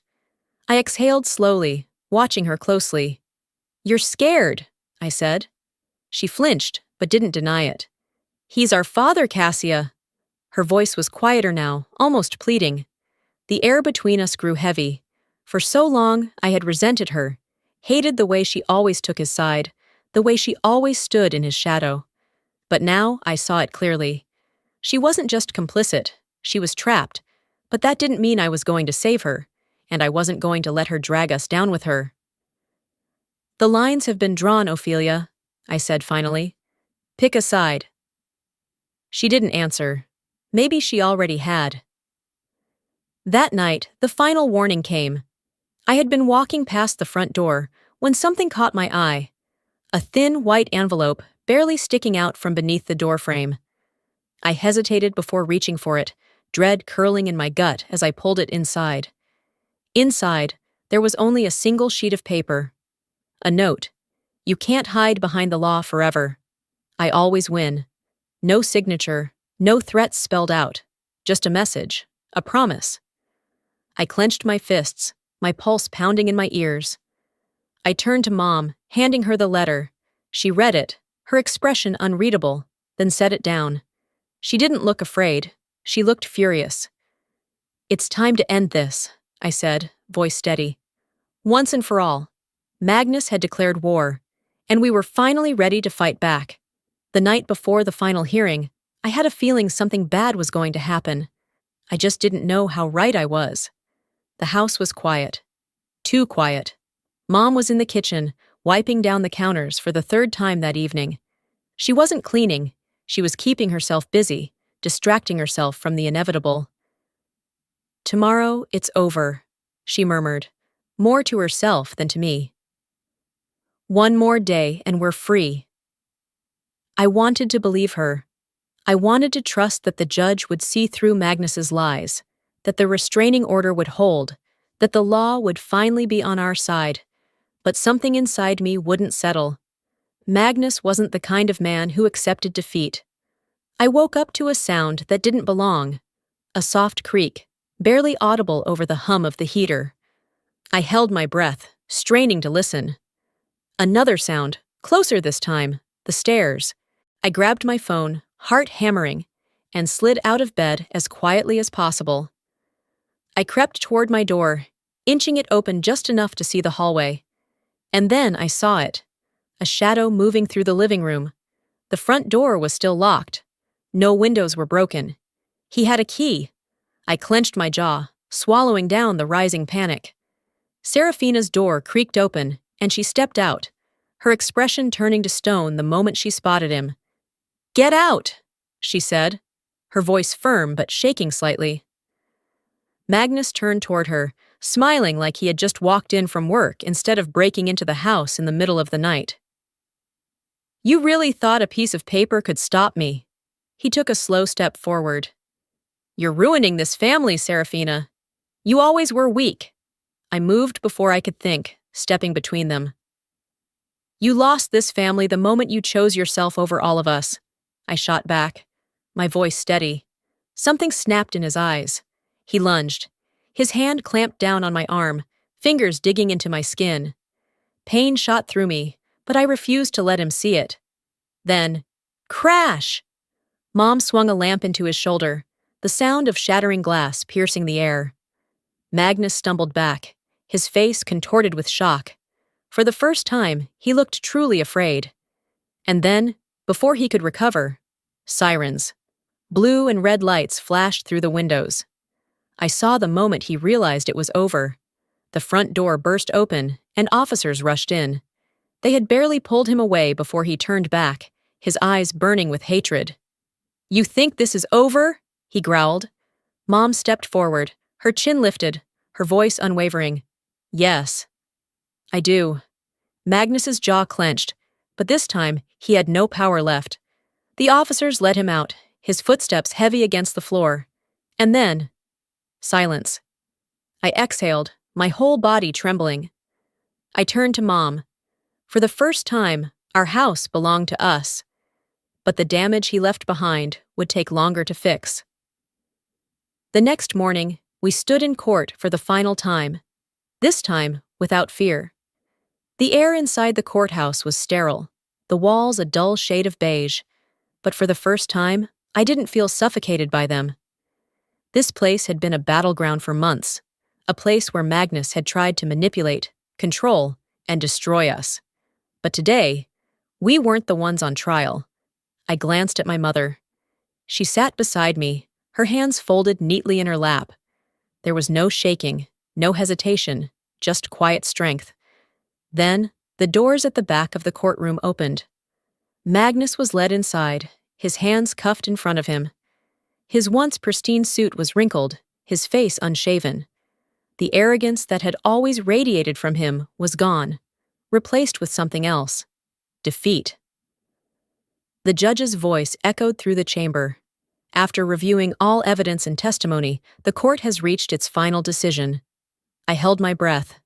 I exhaled slowly, watching her closely. "You're scared," I said. She flinched, but didn't deny it. "He's our father, Cassia." Her voice was quieter now, almost pleading. The air between us grew heavy. For so long, I had resented her, hated the way she always took his side, the way she always stood in his shadow. But now I saw it clearly. She wasn't just complicit, she was trapped, but that didn't mean I was going to save her, and I wasn't going to let her drag us down with her. "The lines have been drawn, Ophelia," I said finally. Pick a side. She didn't answer. Maybe she already had. That night, the final warning came. I had been walking past the front door when something caught my eye. A thin white envelope barely sticking out from beneath the doorframe. I hesitated before reaching for it, dread curling in my gut as I pulled it inside. Inside, there was only a single sheet of paper. A note. You can't hide behind the law forever. I always win. No signature, no threats spelled out. Just a message, a promise. I clenched my fists, my pulse pounding in my ears. I turned to Mom, handing her the letter. She read it, her expression unreadable, then set it down. She didn't look afraid. She looked furious. It's time to end this, I said, voice steady. Once and for all. Magnus had declared war, and we were finally ready to fight back. The night before the final hearing, I had a feeling something bad was going to happen. I just didn't know how right I was. The house was quiet. Too quiet. Mom was in the kitchen, wiping down the counters for the third time that evening. She wasn't cleaning. She was keeping herself busy, distracting herself from the inevitable. Tomorrow, it's over, she murmured, more to herself than to me. One more day and we're free. I wanted to believe her. I wanted to trust that the judge would see through Magnus's lies, that the restraining order would hold, that the law would finally be on our side. But something inside me wouldn't settle. Magnus wasn't the kind of man who accepted defeat. I woke up to a sound that didn't belong. A soft creak, barely audible over the hum of the heater. I held my breath, straining to listen. Another sound, closer this time, the stairs. I grabbed my phone, heart hammering, and slid out of bed as quietly as possible. I crept toward my door, inching it open just enough to see the hallway. And then I saw it. A shadow moving through the living room. The front door was still locked. No windows were broken. He had a key. I clenched my jaw, swallowing down the rising panic. Serafina's door creaked open, and she stepped out, her expression turning to stone the moment she spotted him. "Get out!" she said, her voice firm but shaking slightly. Magnus turned toward her, smiling like he had just walked in from work instead of breaking into the house in the middle of the night. "You really thought a piece of paper could stop me?" He took a slow step forward. "You're ruining this family, Serafina. You always were weak." I moved before I could think, stepping between them. "You lost this family the moment you chose yourself over all of us," I shot back, my voice steady. Something snapped in his eyes. He lunged. His hand clamped down on my arm, fingers digging into my skin. Pain shot through me, but I refused to let him see it. Then, crash! Mom swung a lamp into his shoulder, the sound of shattering glass piercing the air. Magnus stumbled back, his face contorted with shock. For the first time, he looked truly afraid. And then, before he could recover, sirens. Blue and red lights flashed through the windows. I saw the moment he realized it was over. The front door burst open, and officers rushed in. They had barely pulled him away before he turned back, his eyes burning with hatred. "You think this is over?" he growled. Mom stepped forward, her chin lifted, her voice unwavering. "Yes, I do." Magnus's jaw clenched, but this time he had no power left. The officers led him out, his footsteps heavy against the floor. And then, silence. I exhaled, my whole body trembling. I turned to Mom. For the first time, our house belonged to us. But the damage he left behind would take longer to fix. The next morning, we stood in court for the final time. This time, without fear. The air inside the courthouse was sterile, the walls a dull shade of beige. But for the first time, I didn't feel suffocated by them. This place had been a battleground for months, a place where Magnus had tried to manipulate, control, and destroy us. But today, we weren't the ones on trial. I glanced at my mother. She sat beside me, her hands folded neatly in her lap. There was no shaking, no hesitation, just quiet strength. Then, the doors at the back of the courtroom opened. Magnus was led inside, his hands cuffed in front of him. His once pristine suit was wrinkled, his face unshaven. The arrogance that had always radiated from him was gone, replaced with something else: defeat. The judge's voice echoed through the chamber. After reviewing all evidence and testimony, the court has reached its final decision. I held my breath.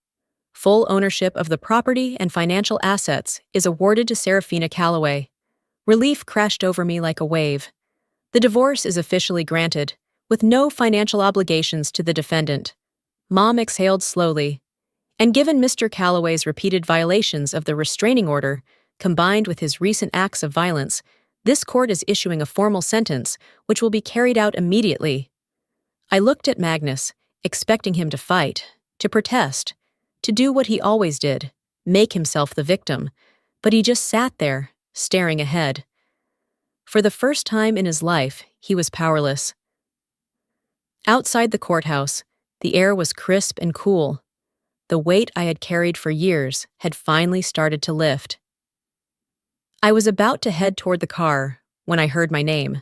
Full ownership of the property and financial assets is awarded to Serafina Calloway. Relief crashed over me like a wave. The divorce is officially granted, with no financial obligations to the defendant. Mom exhaled slowly. And given Mr. Calloway's repeated violations of the restraining order, combined with his recent acts of violence, this court is issuing a formal sentence which will be carried out immediately. I looked at Magnus, expecting him to fight, to protest, to do what he always did, make himself the victim, but he just sat there, staring ahead. For the first time in his life, he was powerless. Outside the courthouse, the air was crisp and cool. The weight I had carried for years had finally started to lift. I was about to head toward the car when I heard my name.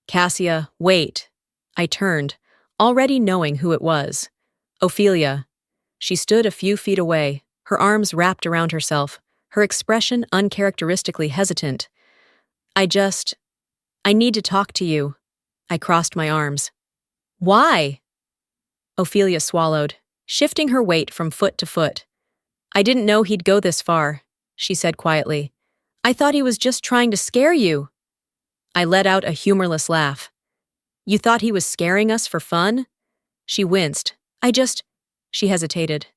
Cassia, wait. I turned, already knowing who it was. Ophelia. She stood a few feet away, her arms wrapped around herself, her expression uncharacteristically hesitant. I need to talk to you. I crossed my arms. Why? Ophelia swallowed, shifting her weight from foot to foot. I didn't know he'd go this far, she said quietly. I thought he was just trying to scare you. I let out a humorless laugh. You thought he was scaring us for fun? She winced. She hesitated.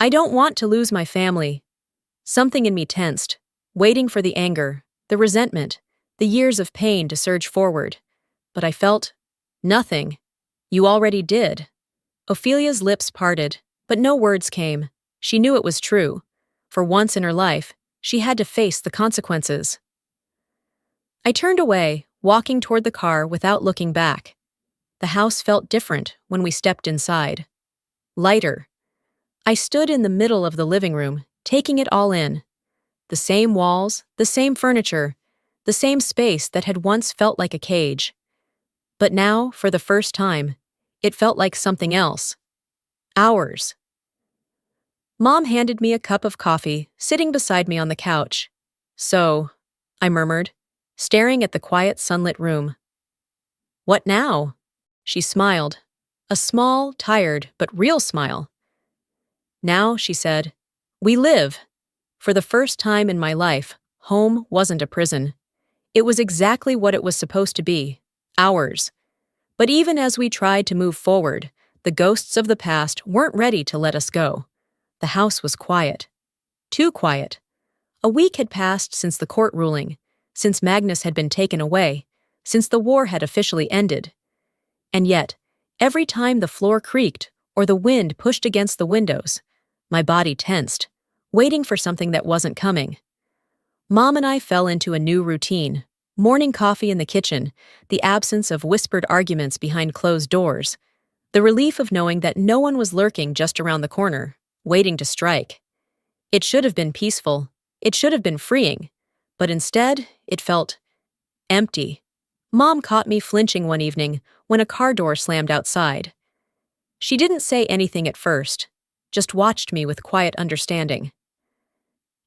I don't want to lose my family. Something in me tensed, waiting for the anger, the resentment, the years of pain to surge forward. But I felt nothing. You already did. Ophelia's lips parted, but no words came. She knew it was true. For once in her life, she had to face the consequences. I turned away, walking toward the car without looking back. The house felt different when we stepped inside. Lighter. I stood in the middle of the living room, taking it all in. The same walls, the same furniture, the same space that had once felt like a cage. But now, for the first time, it felt like something else. Ours. Mom handed me a cup of coffee, sitting beside me on the couch. So, I murmured, staring at the quiet sunlit room. What now? She smiled. A small, tired, but real smile. Now, she said, we live. For the first time in my life, home wasn't a prison. It was exactly what it was supposed to be, ours. But even as we tried to move forward, the ghosts of the past weren't ready to let us go. The house was quiet. Too quiet. A week had passed since the court ruling, since Magnus had been taken away, since the war had officially ended. And yet, every time the floor creaked or the wind pushed against the windows, my body tensed, waiting for something that wasn't coming. Mom and I fell into a new routine: morning coffee in the kitchen, the absence of whispered arguments behind closed doors, the relief of knowing that no one was lurking just around the corner, waiting to strike. It should have been peaceful. It should have been freeing. But instead, it felt empty. Mom caught me flinching one evening when a car door slammed outside. She didn't say anything at first, just watched me with quiet understanding.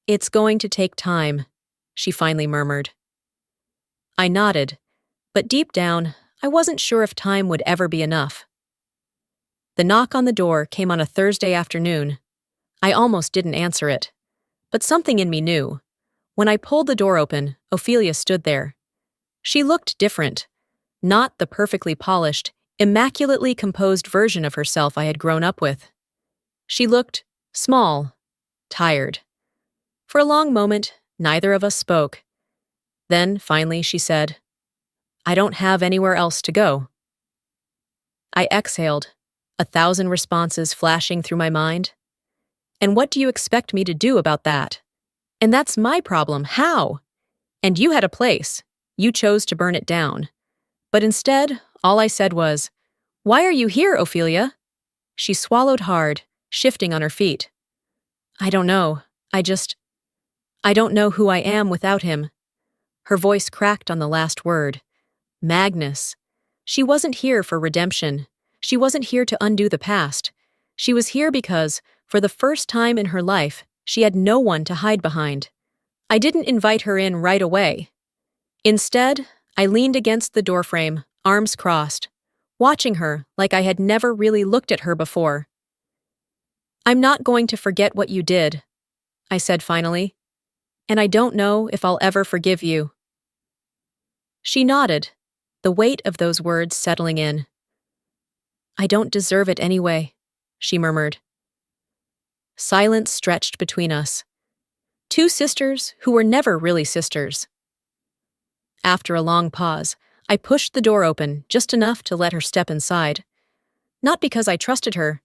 It's going to take time, she finally murmured. I nodded, but deep down, I wasn't sure if time would ever be enough. The knock on the door came on a Thursday afternoon. I almost didn't answer it, but something in me knew. When I pulled the door open, Ophelia stood there. She looked different, not the perfectly polished, immaculately composed version of herself I had grown up with. She looked small, tired. For a long moment, neither of us spoke. Then, finally, she said, I don't have anywhere else to go. I exhaled, 1,000 responses flashing through my mind. And what do you expect me to do about that? And that's my problem. How? And you had a place. You chose to burn it down. But instead, all I said was, Why are you here, Ophelia? She swallowed hard, shifting on her feet. I don't know. I don't know who I am without him. Her voice cracked on the last word. Magnus. She wasn't here for redemption. She wasn't here to undo the past. She was here because, for the first time in her life, she had no one to hide behind. I didn't invite her in right away. Instead, I leaned against the doorframe, arms crossed, watching her like I had never really looked at her before. I'm not going to forget what you did, I said finally, and I don't know if I'll ever forgive you. She nodded, the weight of those words settling in. I don't deserve it anyway, she murmured. Silence stretched between us. Two sisters who were never really sisters. After a long pause, I pushed the door open just enough to let her step inside. Not because I trusted her,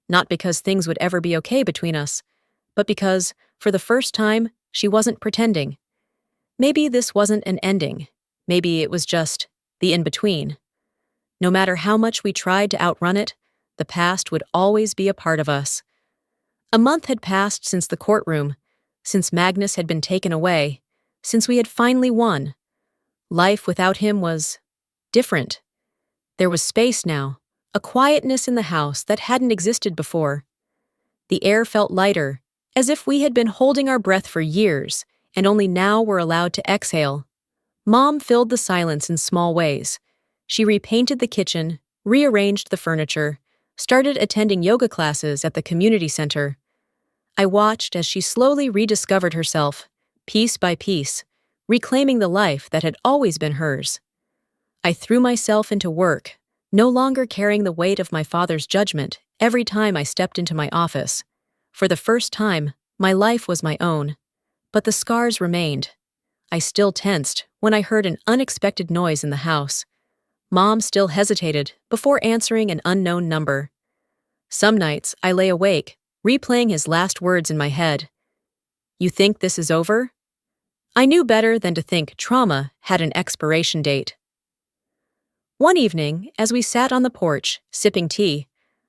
not because things would ever be okay between us, but because, for the first time, she wasn't pretending. Maybe this wasn't an ending. Maybe it was just the in-between. No matter how much we tried to outrun it, the past would always be a part of us. A month had passed since the courtroom, since Magnus had been taken away, since we had finally won. Life without him was different. There was space now, a quietness in the house that hadn't existed before. The air felt lighter, as if we had been holding our breath for years, and only now were allowed to exhale. Mom filled the silence in small ways. She repainted the kitchen, rearranged the furniture, started attending yoga classes at the community center. I watched as she slowly rediscovered herself, piece by piece, reclaiming the life that had always been hers. I threw myself into work, no longer carrying the weight of my father's judgment every time I stepped into my office. For the first time, my life was my own. But the scars remained. I still tensed when I heard an unexpected noise in the house. Mom still hesitated before answering an unknown number. Some nights, I lay awake, replaying his last words in my head. You think this is over? I knew better than to think trauma had an expiration date. One evening, as we sat on the porch, sipping tea,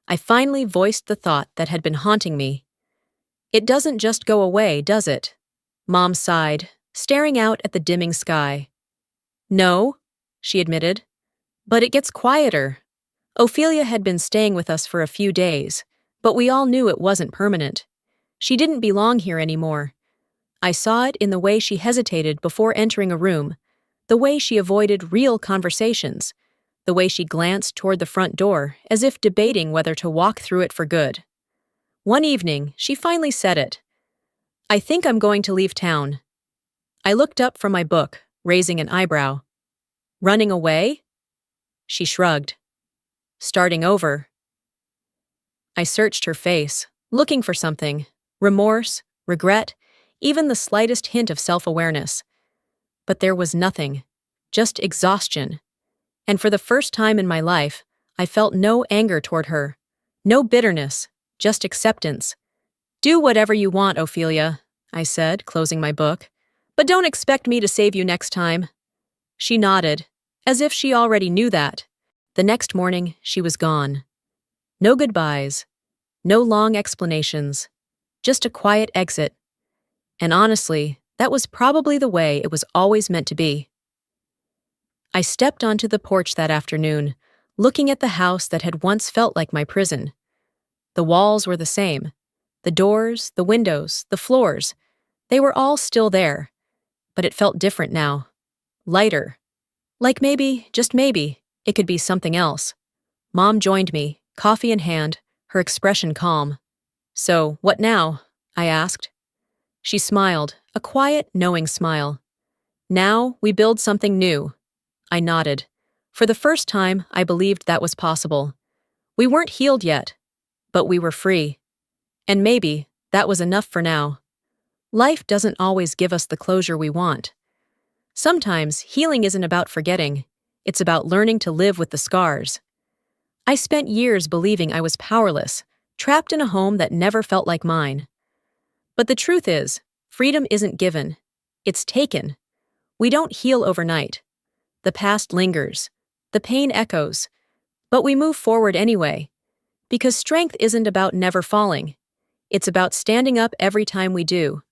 I finally voiced the thought that had been haunting me. It doesn't just go away, does it? Mom sighed, staring out at the dimming sky. No, she admitted, but it gets quieter. Ophelia had been staying with us for a few days, but we all knew it wasn't permanent. She didn't belong here anymore. I saw it in the way she hesitated before entering a room, the way she avoided real conversations, the way she glanced toward the front door as if debating whether to walk through it for good. One evening, she finally said it. I think I'm going to leave town. I looked up from my book, raising an eyebrow. Running away? She shrugged. Starting over. I searched her face, looking for something. Remorse, regret, even the slightest hint of self-awareness. But there was nothing, just exhaustion. And for the first time in my life, I felt no anger toward her, no bitterness, just acceptance. Do whatever you want, Ophelia, I said, closing my book, but don't expect me to save you next time. She nodded, as if she already knew that. The next morning, she was gone. No goodbyes, no long explanations, just a quiet exit. And honestly, that was probably the way it was always meant to be. I stepped onto the porch that afternoon, looking at the house that had once felt like my prison. The walls were the same. The doors, the windows, the floors, they were all still there. But it felt different now. Lighter. Like maybe, just maybe, it could be something else. Mom joined me, coffee in hand, her expression calm. So, what now? I asked. She smiled, a quiet, knowing smile. Now, we build something new. I nodded. For the first time, I believed that was possible. We weren't healed yet, but we were free. And maybe that was enough for now. Life doesn't always give us the closure we want. Sometimes healing isn't about forgetting. It's about learning to live with the scars. I spent years believing I was powerless, trapped in a home that never felt like mine. But the truth is, freedom isn't given. It's taken. We don't heal overnight. The past lingers. The pain echoes. But we move forward anyway. Because strength isn't about never falling. It's about standing up every time we do.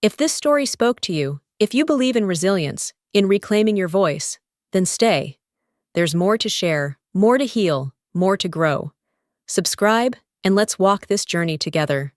If this story spoke to you, if you believe in resilience, in reclaiming your voice, then stay. There's more to share, more to heal, more to grow. Subscribe, and let's walk this journey together.